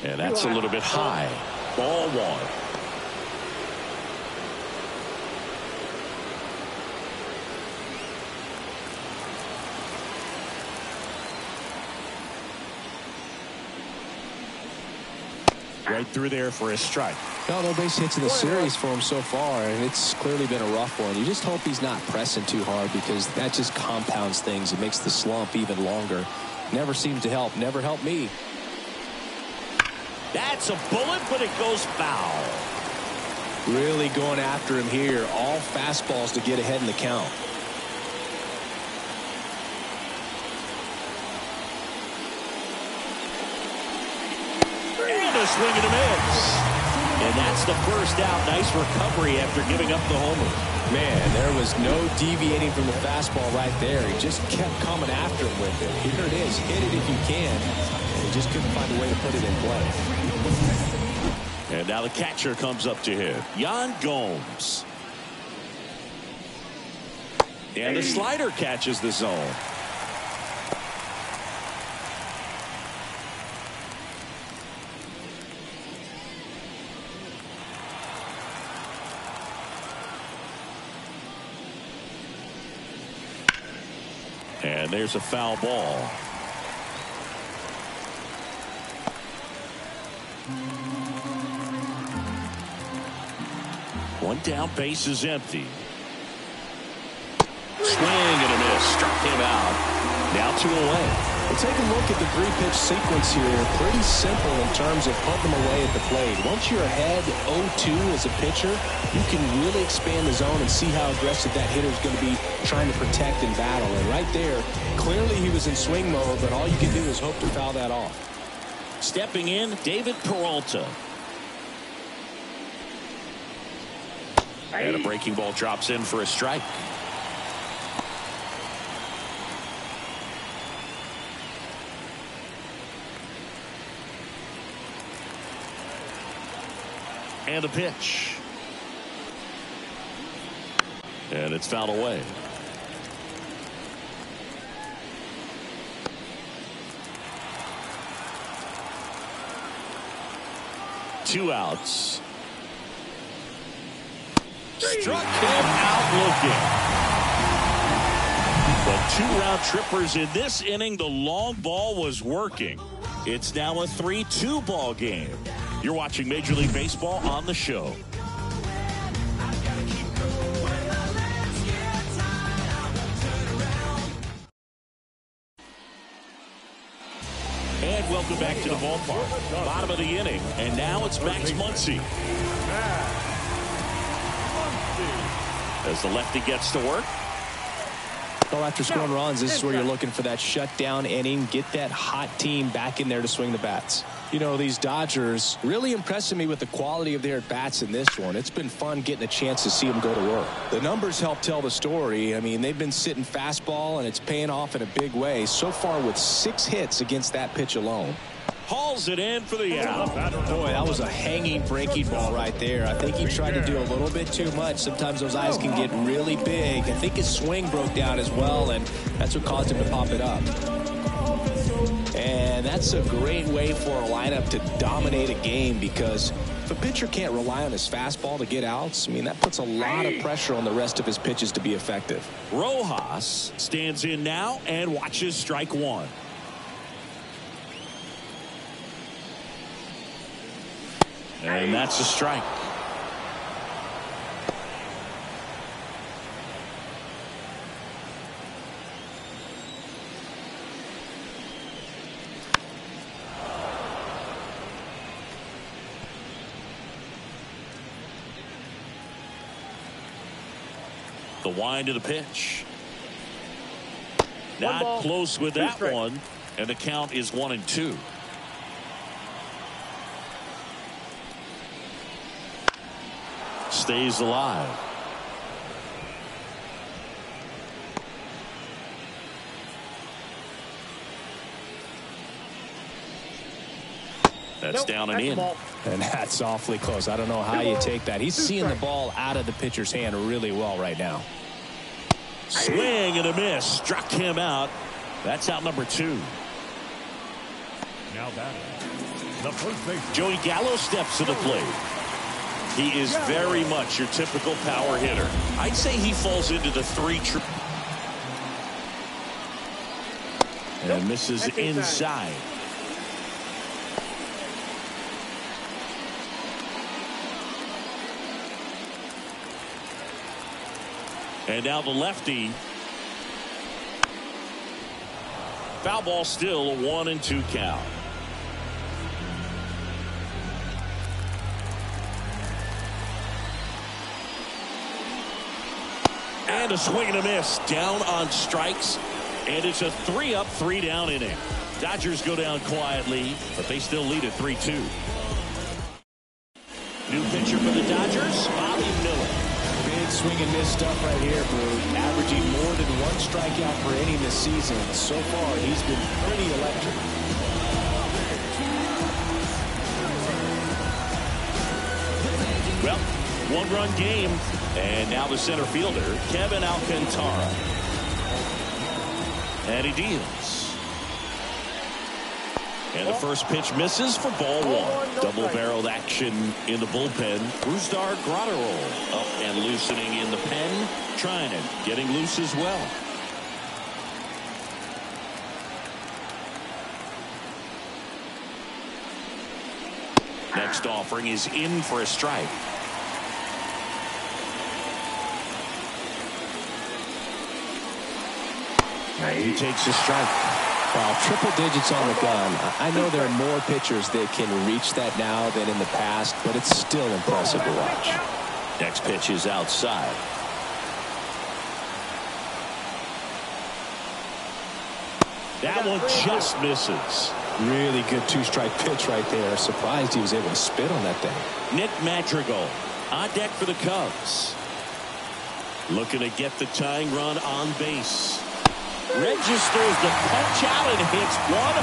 And that's a little bit high. Ball one. Right through there for a strike. No base hits in the series for him so far, and it's clearly been a rough one. You just hope he's not pressing too hard, because that just compounds things. It makes the slump even longer. Never seems to help. Never helped me. That's a bullet, but it goes foul. Really going after him here. All fastballs to get ahead in the count. And a swing and a miss. And that's the first out. Nice recovery after giving up the homer. Man, there was no deviating from the fastball right there. He just kept coming after him with it. Here it is. Hit it if you can. And he just couldn't find a way to put it in play. And now the catcher comes up to hit. Yan Gomes. And the slider catches the zone. And there's a foul ball. One down, base is empty. Swing and a miss. Struck him out. Now 2 away. Well, take a look at the 3-pitch sequence here. Pretty simple in terms of putting them away at the plate. Once you're ahead 0-2 as a pitcher, you can really expand the zone and see how aggressive that hitter is going to be trying to protect and battle. And right there, clearly he was in swing mode, but all you can do is hope to foul that off. Stepping in, David Peralta. And a breaking ball drops in for a strike. And a pitch. And it's fouled away. Two outs. Struck him out looking. But 2 round trippers in this inning. The long ball was working. It's now a 3-2 ball game. You're watching Major League Baseball on the show. And welcome back to the ballpark. Bottom of the inning. And now it's Max Muncy. As the lefty gets to work. Well, after scoring runs, this is where you're looking for that shutdown inning. Get that hot team back in there to swing the bats. You know, these Dodgers really impressing me with the quality of their at-bats in this one. It's been fun getting a chance to see them go to work. The numbers help tell the story. I mean, they've been sitting fastball, and it's paying off in a big way. So far with 6 hits against that pitch alone. Hauls it in for the out. Boy, that was a hanging breaking ball right there. I think he tried to do a little bit too much. Sometimes those eyes can get really big. I think his swing broke down as well, and that's what caused him to pop it up. And that's a great way for a lineup to dominate a game, because if a pitcher can't rely on his fastball to get outs, I mean, that puts a lot of pressure on the rest of his pitches to be effective. Rojas stands in now and watches strike 1. And that's a strike. The wind of the pitch. Not close with that one. And the count is 1-2. Stays alive. That's down and in. And that's awfully close. I don't know how you take that. He's seeing the ball out of the pitcher's hand really well right now. Swing and a miss. Struck him out. That's out number 2. Now batting, the first base. Joey Gallo steps to the plate. He is very much your typical power hitter. I'd say he falls into the 3 and misses inside. And now the lefty. Foul ball, still a 1-2 count. And a swing and a miss. Down on strikes. And it's a 3-up, 3-down inning. Dodgers go down quietly, but they still lead at 3-2. New pitcher for the Dodgers, Bobby Miller. Big swing and miss stuff right here, Brew. Averaging more than 1 strikeout per inning this season. So far, he's been pretty electric. Well, 1-run game. And now the center fielder, Kevin Alcantara. And he deals. And the first pitch misses for ball 1. Double-barreled action in the bullpen. Brusdar Graterol up and loosening in the pen. Treinen getting loose as well. Next offering is in for a strike. He takes a strike. Wow, triple digits on the gun. I know there are more pitchers that can reach that now than in the past, but it's still impressive to watch. Next pitch is outside. That one just misses. Really good 2-strike pitch right there. Surprised he was able to spit on that thing. Nick Madrigal on deck for the Cubs. Looking to get the tying run on base. Registers the punch out and hits 101.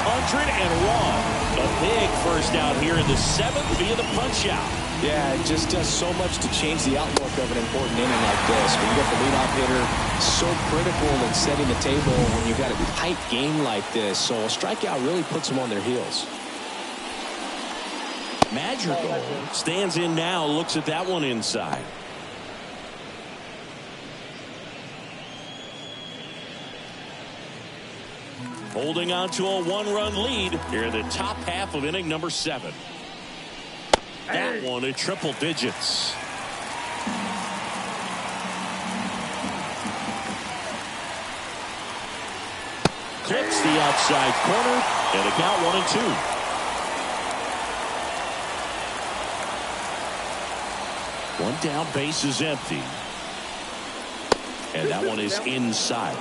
A big first out here in the 7th via the punch out. Yeah, it just does so much to change the outlook of an important inning like this. When you got the leadoff hitter, so critical in setting the table when you've got a tight game like this. So a strikeout really puts them on their heels. Madrigal stands in now, looks at that one inside. Holding on to a 1-run lead here in the top half of inning number 7. That one in triple digits. Clips the outside corner, and the count 1-2. One down, base is empty. And that one is inside.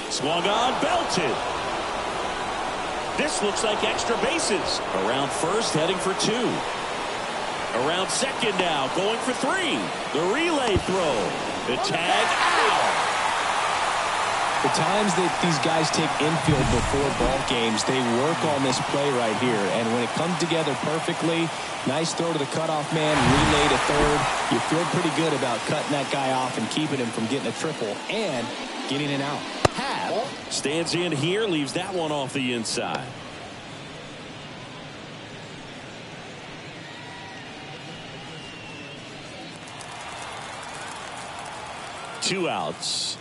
Swung on, belted. This looks like extra bases. Around first, heading for 2. Around second now, going for 3. The relay throw. The tag out. The times that these guys take infield before ball games, they work on this play right here. And when it comes together perfectly, nice throw to the cutoff man, relay to third. You feel pretty good about cutting that guy off and keeping him from getting a triple and getting it out. Stands in here, leaves that one off the inside. Two outs.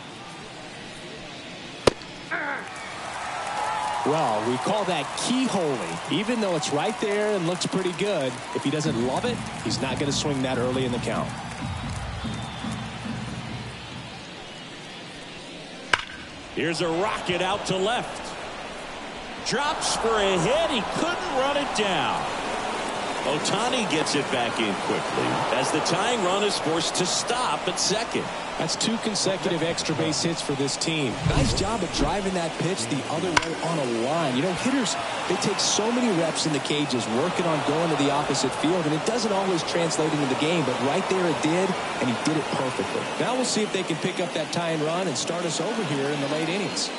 Well, we call that keyholing. Even though it's right there and looks pretty good, if he doesn't love it, he's not going to swing that early in the count. Here's a rocket out to left. Drops for a hit. He couldn't run it down. Ohtani gets it back in quickly as the tying run is forced to stop at second. That's 2 consecutive extra base hits for this team. Nice job of driving that pitch the other way on a line. You know, hitters, they take so many reps in the cages working on going to the opposite field, and it doesn't always translate into the game, but right there it did, and he did it perfectly. Now we'll see if they can pick up that tying run and start us over here in the late innings.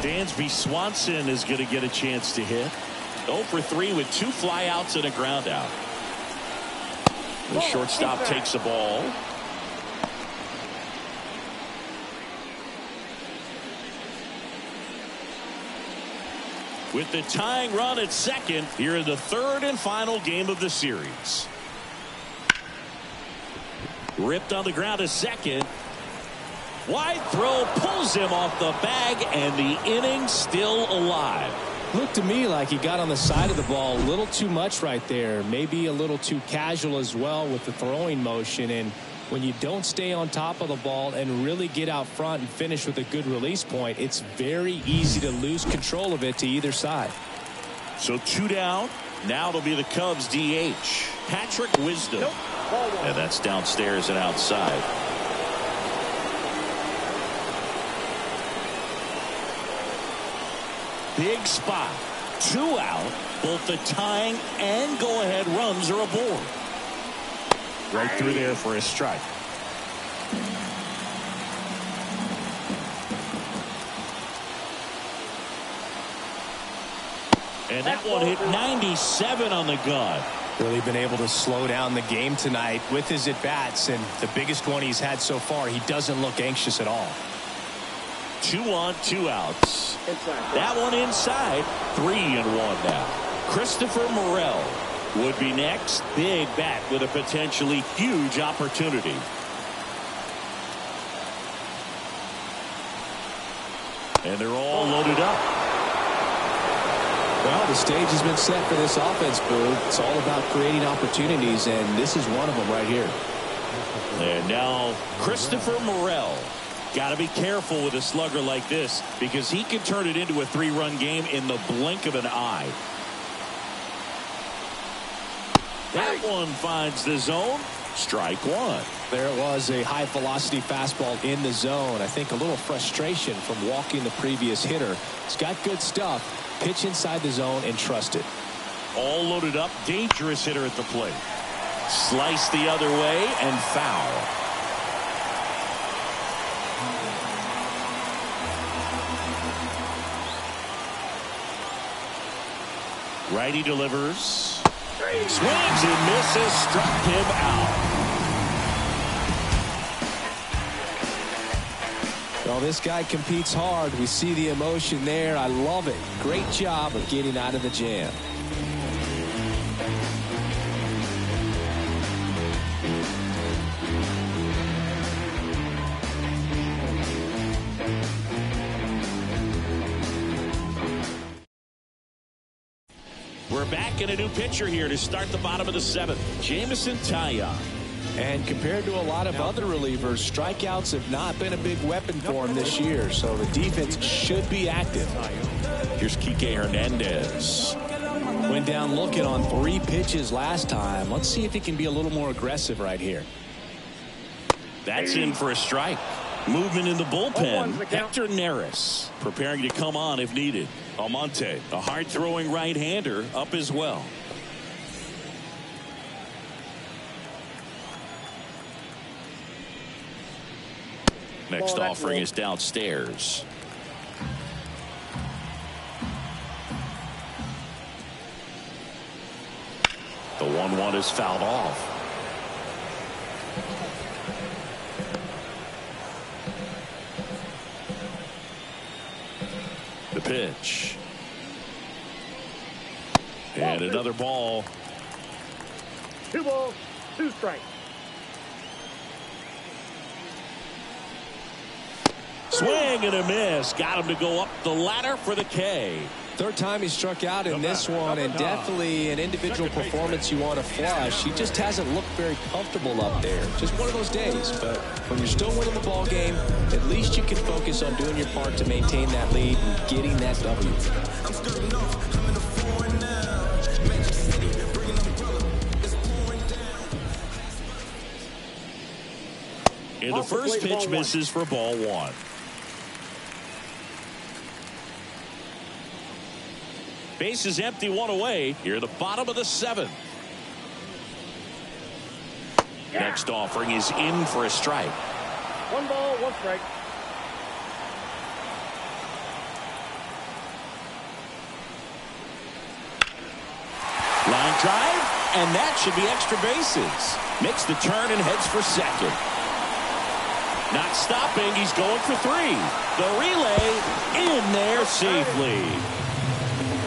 Dansby Swanson is going to get a chance to hit. 0 for 3 with 2 flyouts and a ground out. The shortstop takes the ball. With the tying run at second here in the 3rd and final game of the series. Ripped on the ground to second. Wide throw pulls him off the bag, and the inning still alive. Looked to me like he got on the side of the ball a little too much right there. Maybe a little too casual as well with the throwing motion. And when you don't stay on top of the ball and really get out front and finish with a good release point, it's very easy to lose control of it to either side. So 2 down. Now it'll be the Cubs DH. Patrick Wisdom. And that's downstairs and outside. Big spot. 2 out. Both the tying and go-ahead runs are aboard. Right through there for a strike. And that one hit 97 on the gun. Really been able to slow down the game tonight with his at-bats, and the biggest one he's had so far, he doesn't look anxious at all. 2 on, 2 outs. That one inside. 3-1 now. Christopher Morel would be next. Big bat with a potentially huge opportunity. And they're all loaded up. Well, the stage has been set for this offense, Boo. It's all about creating opportunities, and this is one of them right here. And now Christopher Morel. Got to be careful with a slugger like this, because he can turn it into a 3-run game in the blink of an eye. That one finds the zone. Strike 1. There it was, a high velocity fastball in the zone. I think a little frustration from walking the previous hitter. It's got good stuff. Pitch inside the zone and trust it. All loaded up. Dangerous hitter at the plate. Slice the other way and foul. Righty delivers. Swings and misses. Struck him out. Well, this guy competes hard. We see the emotion there. I love it. Great job of getting out of the jam. We're back in a new pitcher here to start the bottom of the 7th. Jameson Taillon. And compared to a lot of other relievers, strikeouts have not been a big weapon for him this year, so the defense should be active. Here's Kike Hernandez. Went down looking on 3 pitches last time. Let's see if he can be a little more aggressive right here. That's in for a strike. Movement in the bullpen. Hector Neris preparing to come on if needed. Almonte, a hard-throwing right-hander, up as well. Next offering is downstairs. The 1-1 is fouled off. The pitch. And another ball. 2 balls, 2 strikes. Swing and a miss. Got him to go up the ladder for the K. Third time he struck out in this one, and definitely an individual performance you want to flush. He just hasn't looked very comfortable up there. Just one of those days. But when you're still winning the ball game, at least you can focus on doing your part to maintain that lead and getting that W. In the first pitch misses for ball one. Base is empty, one away. Here at the bottom of the seventh. Next offering is in for a strike. 1 ball, 1 strike. Line drive, and that should be extra bases. Makes the turn and heads for second. Not stopping, he's going for 3. The relay in there safely.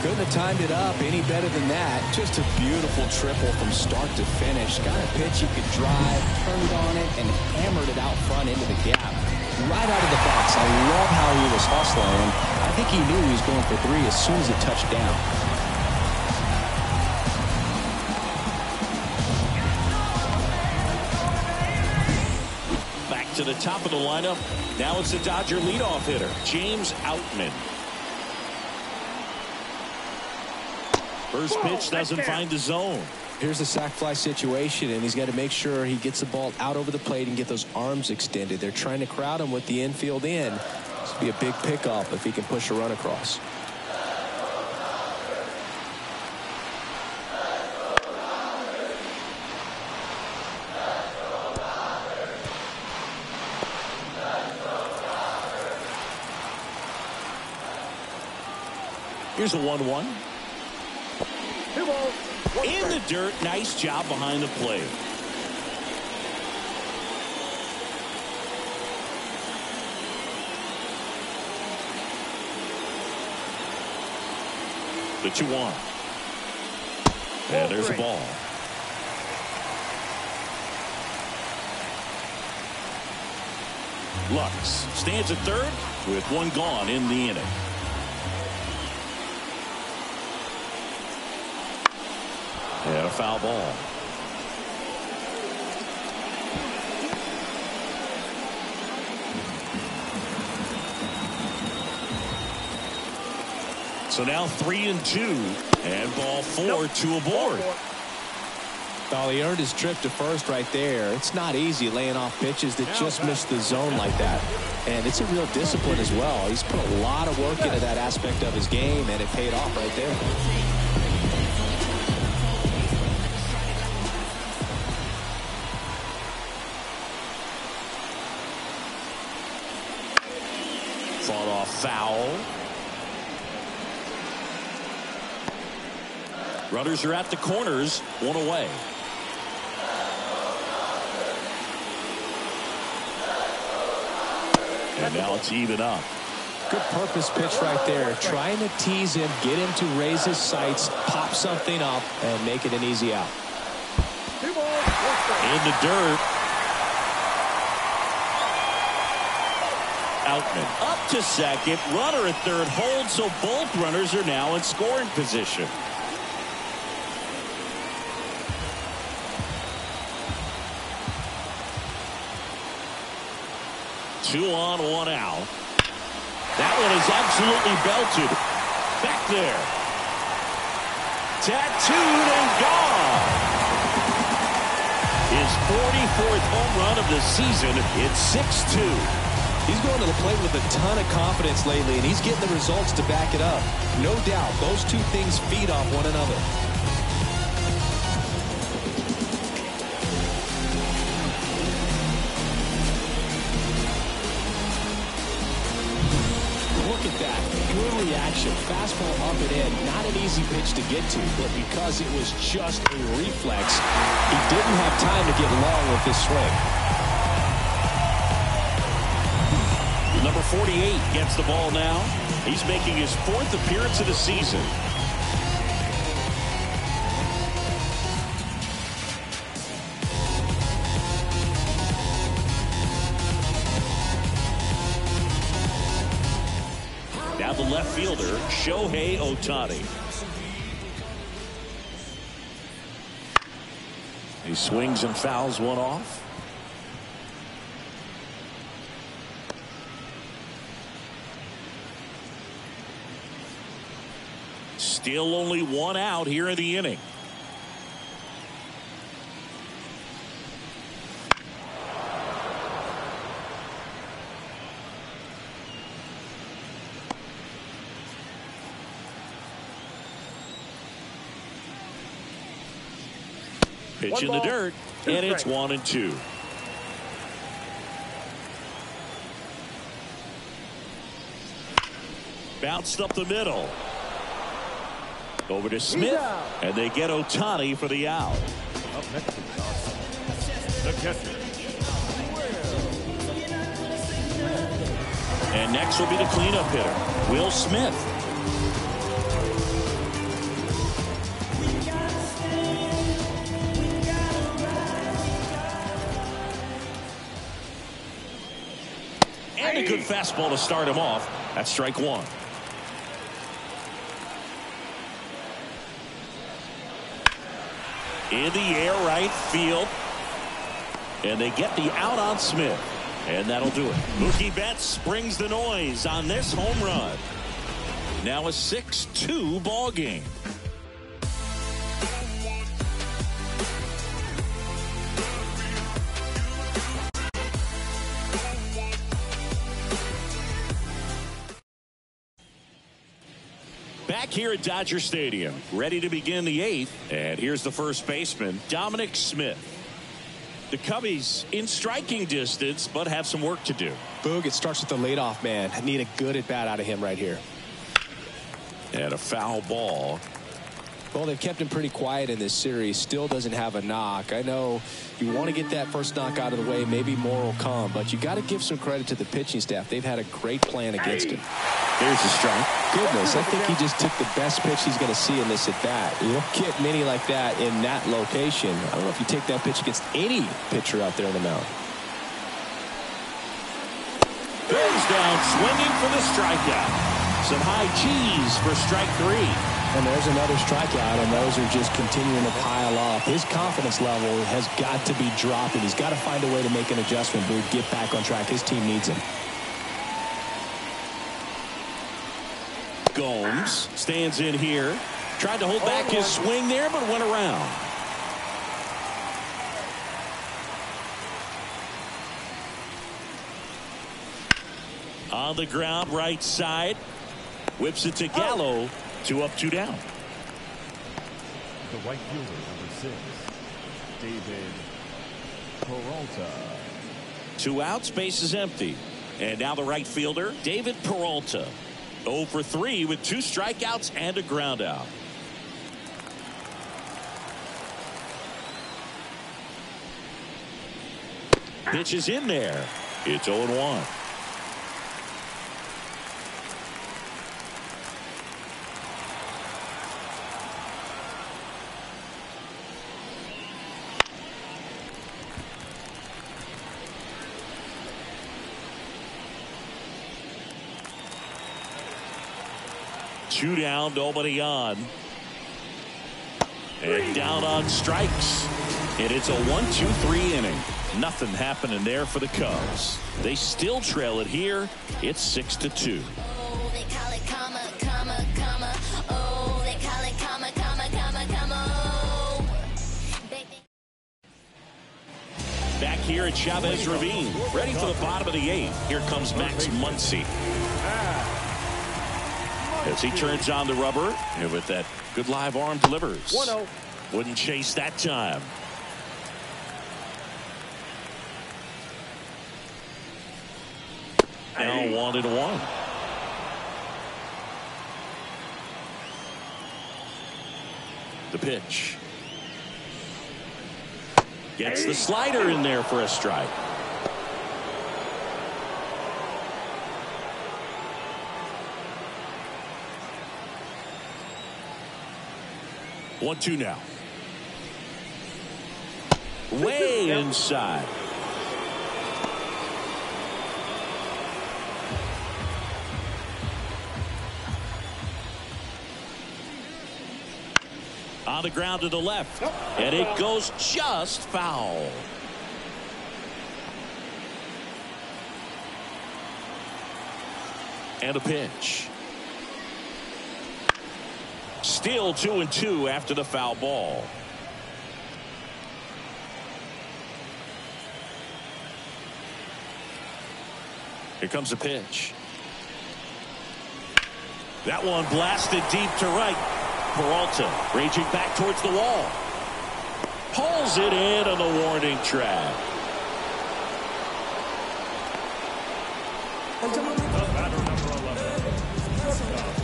Couldn't have timed it up any better than that. Just a beautiful triple from start to finish. Got a pitch he could drive, turned on it, and hammered it out front into the gap. Right out of the box. I love how he was hustling. I think he knew he was going for 3 as soon as it touched down. To the top of the lineup. Now it's the Dodger leadoff hitter, James Outman. First pitch doesn't find the zone. Here's a sac fly situation, and he's got to make sure he gets the ball out over the plate and get those arms extended. They're trying to crowd him with the infield in. This will be a big pickoff if he can push a run across. Here's a 1-1. 2 balls, 1 In the strike. dirt. Nice job behind the plate. The 2-1. And there's a ball. Lux stands at third with 1 gone in the inning. And a foul ball. So now 3-2, and ball 4 to a board. Well, he earned his trip to first right there. It's not easy laying off pitches that just miss the zone like that. And it's a real discipline as well. He's put a lot of work into that aspect of his game, and it paid off right there. Fought off foul. Runners are at the corners, 1 away. And now it's even up. Good purpose pitch right there. Trying to tease him, get him to raise his sights, pop something up, and make it an easy out. 2 balls, 1 strike. In the dirt. Outman up to second. Runner at third holds, so both runners are now in scoring position. Two on, 1 out. That one is absolutely belted. Back there. Tattooed and gone. His 44th home run of the season. It's 6-2. He's going to the plate with a ton of confidence lately, and he's getting the results to back it up. No doubt, those two things feed off one another. Look at that. Pure reaction. Fastball up and in. Not an easy pitch to get to, but because it was just a reflex, he didn't have time to get long with his swing. Number 48 gets the ball now. He's making his 4th appearance of the season. Now the left fielder, Shohei Ohtani. He swings and fouls one off. Still only 1 out here in the inning. Pitch in the dirt, and it's 1-2. Bounced up the middle. Over to Smith, and they get Ohtani for the out. Up next is the catcher. And next will be the cleanup hitter, Will Smith. And a good fastball to start him off. That's strike one. In the air, right field. And they get the out on Smith. And that'll do it. Mookie Betts brings the noise on this home run. Now a 6-2 ball game. Back here at Dodger Stadium, ready to begin the 8th. And here's the first baseman, Dominic Smith. The Cubbies in striking distance, but have some work to do. Boog, it starts with the leadoff man. I need a good at-bat out of him right here. And a foul ball. Well, they've kept him pretty quiet in this series. Still doesn't have a knock. I know you want to get that first knock out of the way. Maybe more will come, but you got to give some credit to the pitching staff. They've had a great plan against him. There's the strike. Goodness, I think he just took the best pitch he's going to see in this at-bat. You don't get many like that in that location. I don't know if you take that pitch against any pitcher out there on the mound. Goes down swinging for the strikeout. Some high cheese for strike 3. And there's another strikeout, and those are just continuing to pile up. His confidence level has got to be dropping. He's got to find a way to make an adjustment, Boog, get back on track. His team needs him. Gomes stands in here. Tried to hold back his swing there, but went around. On the ground, right side. Whips it to Gallo. 2 up, 2 down. The right fielder, number 6, David Peralta. 2 outs, base is empty. And now the right fielder, David Peralta. 0 for 3 with 2 strikeouts and a ground out. Pitch is in there. It's 0-1. Two down, nobody on. And down on strikes. And it's a 1-2-3 inning. Nothing happening there for the Cubs. They still trail it here. It's 6-2. Oh, they call it karma, karma, karma. Oh, they call it karma, karma, karma, karma. Back here at Chavez Ravine. Ready for the bottom of the 8th. Here comes Max Muncy. As he turns on the rubber, and with that good live arm delivers. 1-0. Wouldn't chase that time. Now 1-1. The pitch. Gets the slider in there for a strike. One, 2 now. Way inside. On the ground to the left. And it goes just foul. And a pitch. Still 2-2 after the foul ball. Here comes a pitch. That one blasted deep to right. Peralta raging back towards the wall. Pulls it in on the warning track.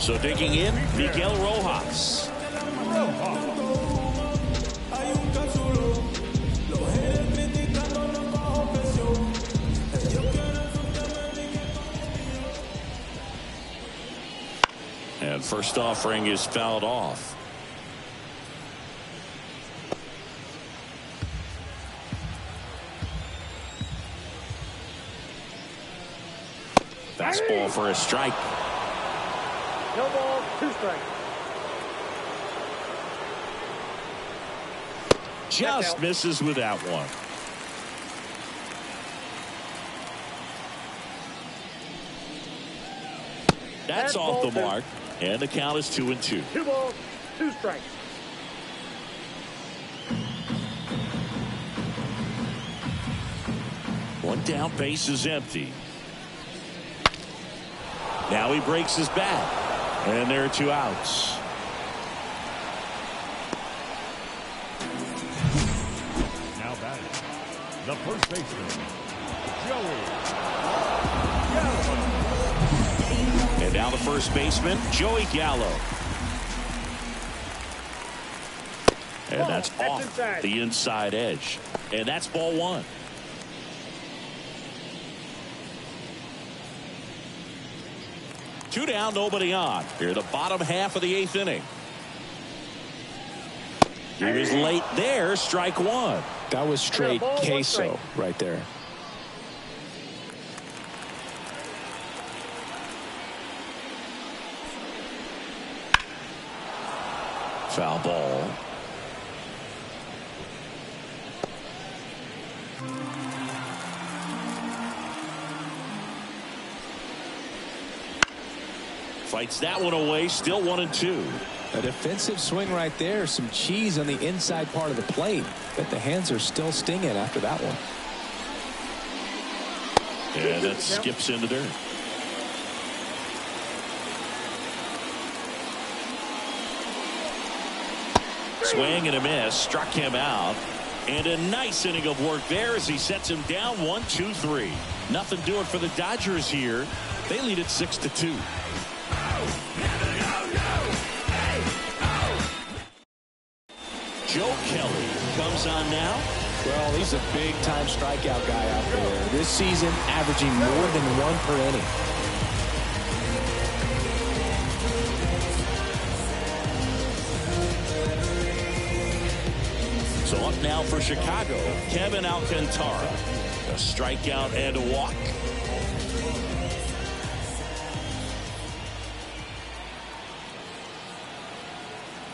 So digging in, Miguel Rojas. And first offering is fouled off. Fastball for a strike. No ball, 2 strikes. Just misses with that one. That's off the mark. And the count is 2-2. 2 balls, 2 strikes. One down, base is empty. Now he breaks his bat. And there are 2 outs. Now batting, the first baseman, Joey Gallo. And now the first baseman, Joey Gallo. And that's off the inside edge. And that's ball 1. Two down, nobody on. Here, the bottom half of the 8th inning. He was late there, strike 1. That was straight queso right there. Foul ball. Fights that one away, still 1-2. A defensive swing right there. Some cheese on the inside part of the plate. But the hands are still stinging after that one. And that skips in the dirt. Swing and a miss, struck him out. And a nice inning of work there as he sets him down 1-2-3. Nothing doing for the Dodgers here. They lead it 6-2. Joe Kelly comes on now. Well, he's a big-time strikeout guy out there. This season, averaging more than 1 per inning. So up now for Chicago, Kevin Alcantara. A strikeout and a walk.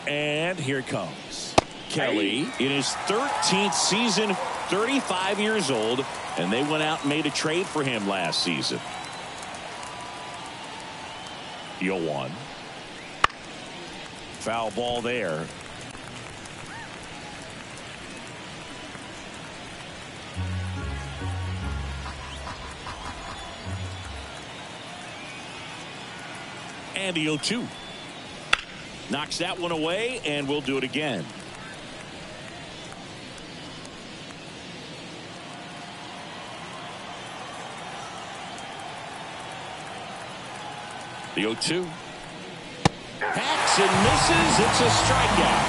And here it comes. Kelly in his 13th season, 35 years old, and they went out and made a trade for him last season. 0-1. Foul ball there. And the 0-2. Knocks that one away, and we'll do it again. The 0-2. Hacks and misses. It's a strikeout.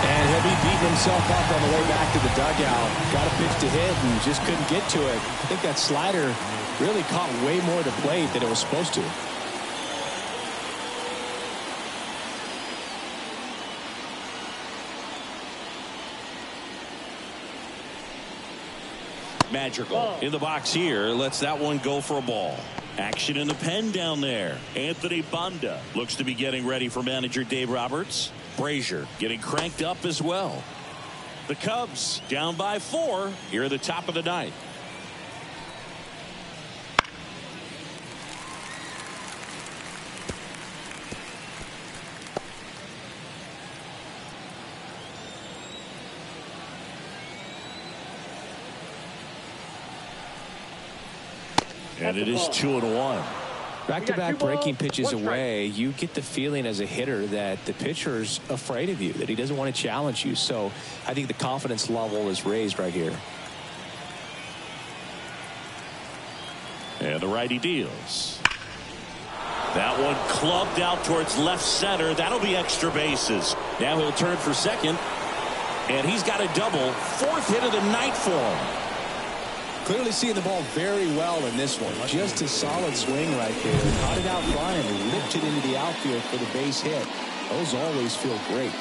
And he'll be beating himself up on the way back to the dugout. Got a pitch to hit and just couldn't get to it. I think that slider really caught way more to plate than it was supposed to. Madrigal in the box here. Lets that one go for a ball. Action in the pen down there. Anthony Banda looks to be getting ready for manager Dave Roberts. Brazier getting cranked up as well. The Cubs down by 4 here at the top of the 9th. And it is 2-1. Back-to-back breaking pitches away, you get the feeling as a hitter that the pitcher's afraid of you, that he doesn't want to challenge you. So I think the confidence level is raised right here. And the righty deals. That one clubbed out towards left center. That'll be extra bases. Now he'll turn for second. And he's got a double. Fourth hit of the night for him. Clearly seeing the ball very well in this one. Just a solid swing right there. Caught it out front and ripped it into the outfield for the base hit. Those always feel great.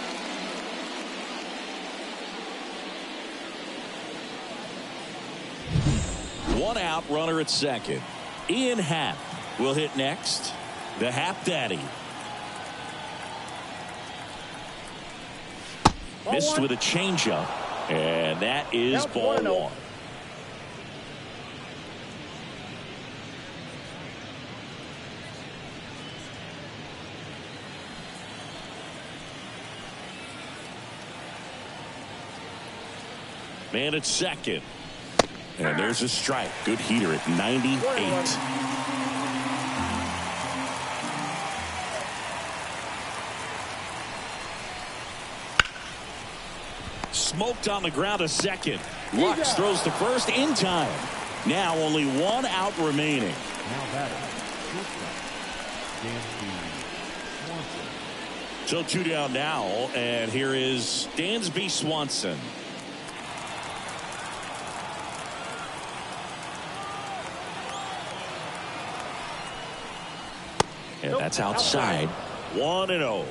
One out, runner at second. Ian Happ will hit next. The Happ Daddy. Missed with a changeup. And that is ball one. Man at second. And there's a strike. Good heater at 98. Smoked on the ground a second. Lux throws to first in time. Now only one out remaining. Now batting. So two down now. And here is Dansby Swanson. And that's outside. 1-0.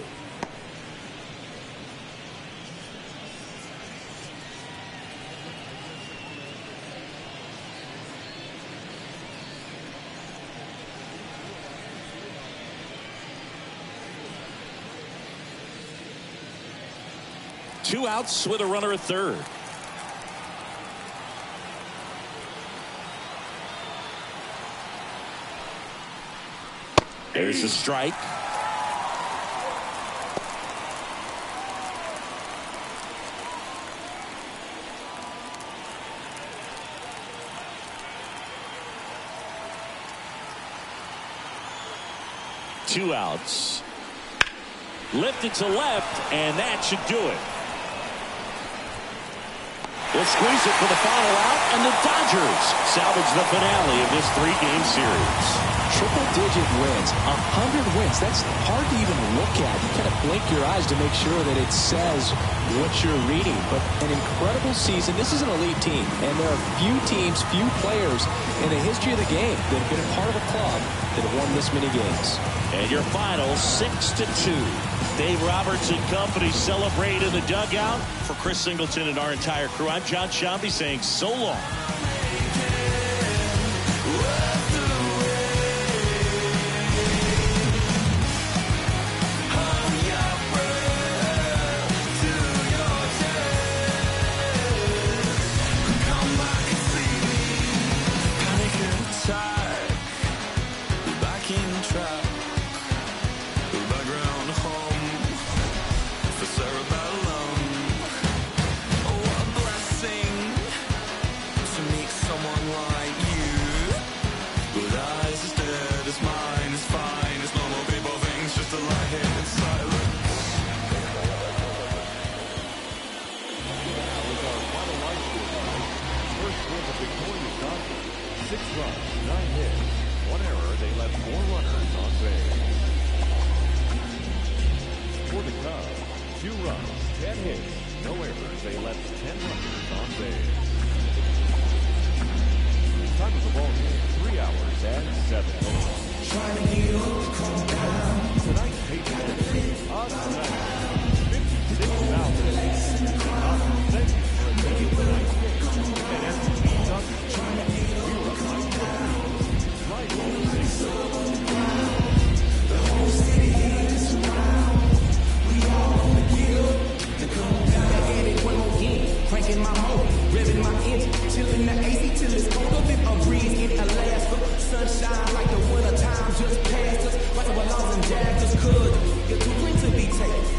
Two outs with a runner at third. There's a strike. Two outs. Lifted to left, and that should do it. We'll squeeze it for the final out, and the Dodgers salvage the finale of this three-game series. Triple-digit wins, 100 wins. That's hard to even look at. You kind of blink your eyes to make sure that it says what you're reading. But an incredible season. This is an elite team, and there are few teams, few players in the history of the game that have been a part of a club that have won this many games. And your final 6-2. Dave Roberts and company celebrate in the dugout. For Chris Singleton and our entire crew, I'm John Shambi saying so long. Sunshine like the winter time just passed us. What's our laws and jackets could. You're too green to be taken.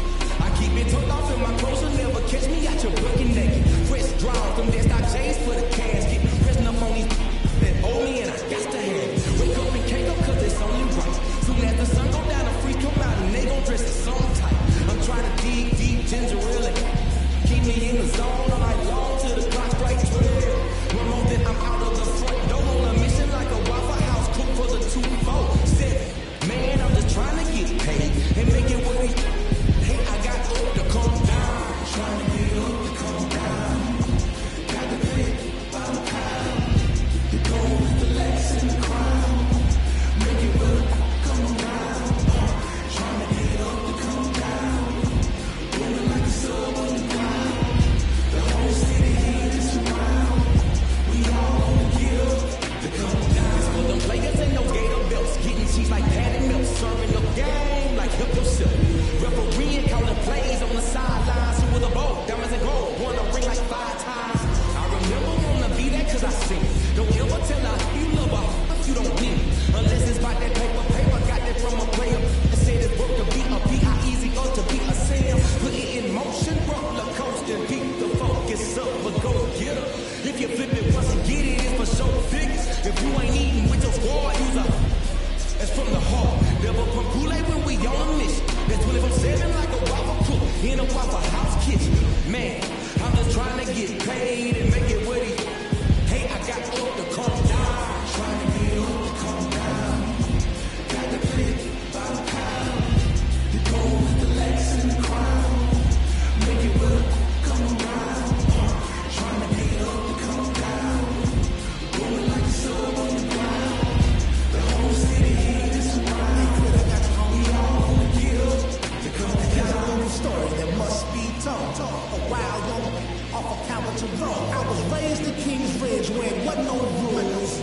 to roll. I was raised in Kings Ridge where it wasn't no rules.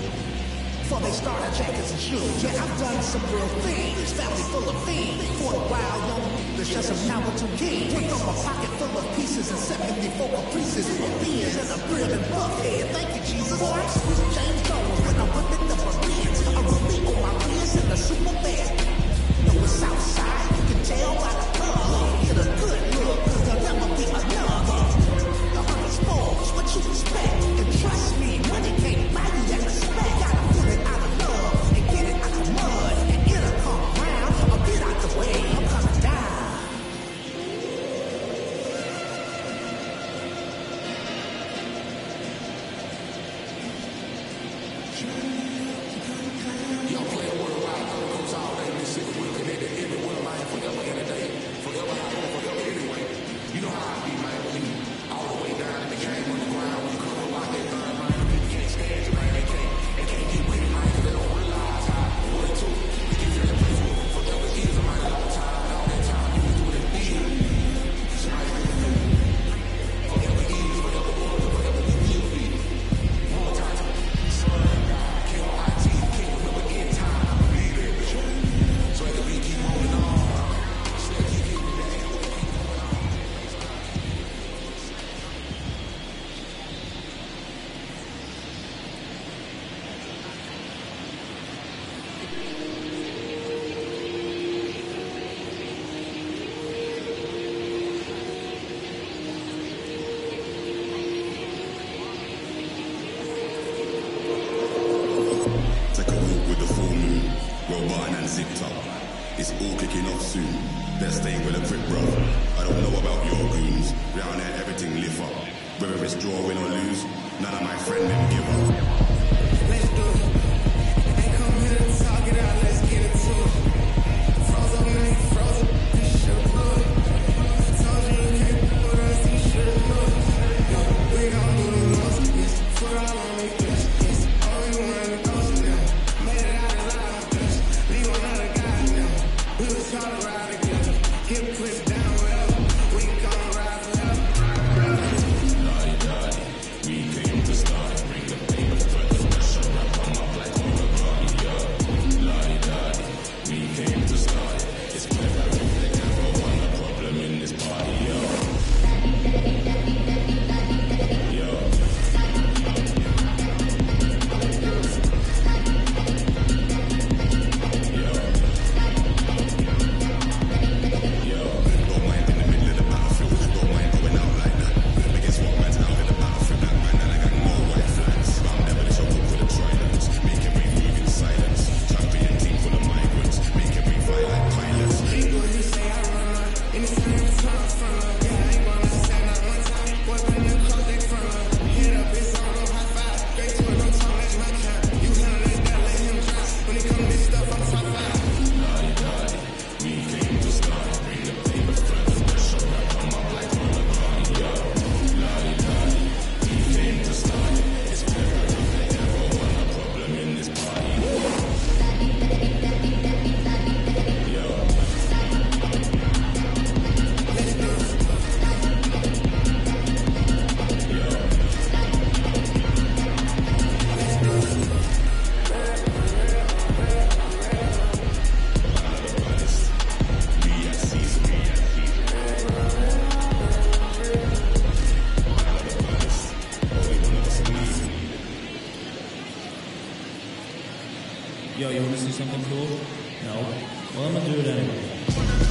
Before they started jackets and shoes. Yeah, I've done some real things. Family full of fiends. For a while, young, there's just some now to keys. Went from a pocket full of pieces and 74 caprices. Beers and a grill and buckhead. Thank you, Jesus. Boy, I'm sweet James Jones when I'm whipping up a Benz. I'm really on my wrist in the super bed. No, it's outside. You can tell by the color. Get a good look, cause there'll never be another. The hunters falls, what you expect. And trust me, money can't buy you that respect. Gotta put it out of love and get it out the mud. And it'll come round or get out the way. I'm coming down. Y'all play a word wild, goes all day. This shit we connected everywhere, man. Forever in a day. Forever I go, forever anyway. You know how I be, man. When you all the way down in the game on the ground, when you come up out that third, man, people can't stand you, man. They can't get with it, man, because they don't realize what it took to get to that place where forever is a man. All the time, and all that time you was doing it big. Somebody forever is, forever was, forever you will be. One more time. K-O-I-T, can't remember in time. Believe it. So at the beat, keep rolling on. Still keep hitting that. Take a walk with the full moon, well button and zipped up. It's all kicking off soon. They're staying with a grip, bro. I don't know about your goons. Round there, everything lift up. Whether it's draw, win or lose, none of my friend them give up. Let's do it. Ain't come here to talk it out, let's get into it. Frozen, ain't frozen, this shit good. Told you you can't put us, you should look. We gon' do the most, yes. Put all on me, yes, yes. All we want to go now. Made it out alive, yes. We want another guy now. We was trying to ride together. Get pushed down, whatever. We gon' ride forever. We came to start, bring the pain of further pressure, wrap on my black on the body, yeah. We came to start, it's clever, they never want a problem in this party, yeah. Don't mind in the middle of the battlefield, don't mind going out like that. Biggest what man's out in the battlefield, black man, and I got no white flags. I'm never the show with the tridents, make every move in silence. Champion team full of migrants, make every fly like pilots. People you say I run up, anytime it's time from up. Yeah, I ain't gonna say not one time. Boy, when you close, they front up. Hit up, it's on, no high five. Straight to it, no talk, that's my kind. You handle this, that, let him drop. When it come to this stuff, I'm top five. We came to start, bring the pain of further pressure, wrap on my black on the body, yeah. We came to start, it's clever, they never want a problem in this party, Yo, you want to see something cool? No? Well, I'm gonna do it anyway.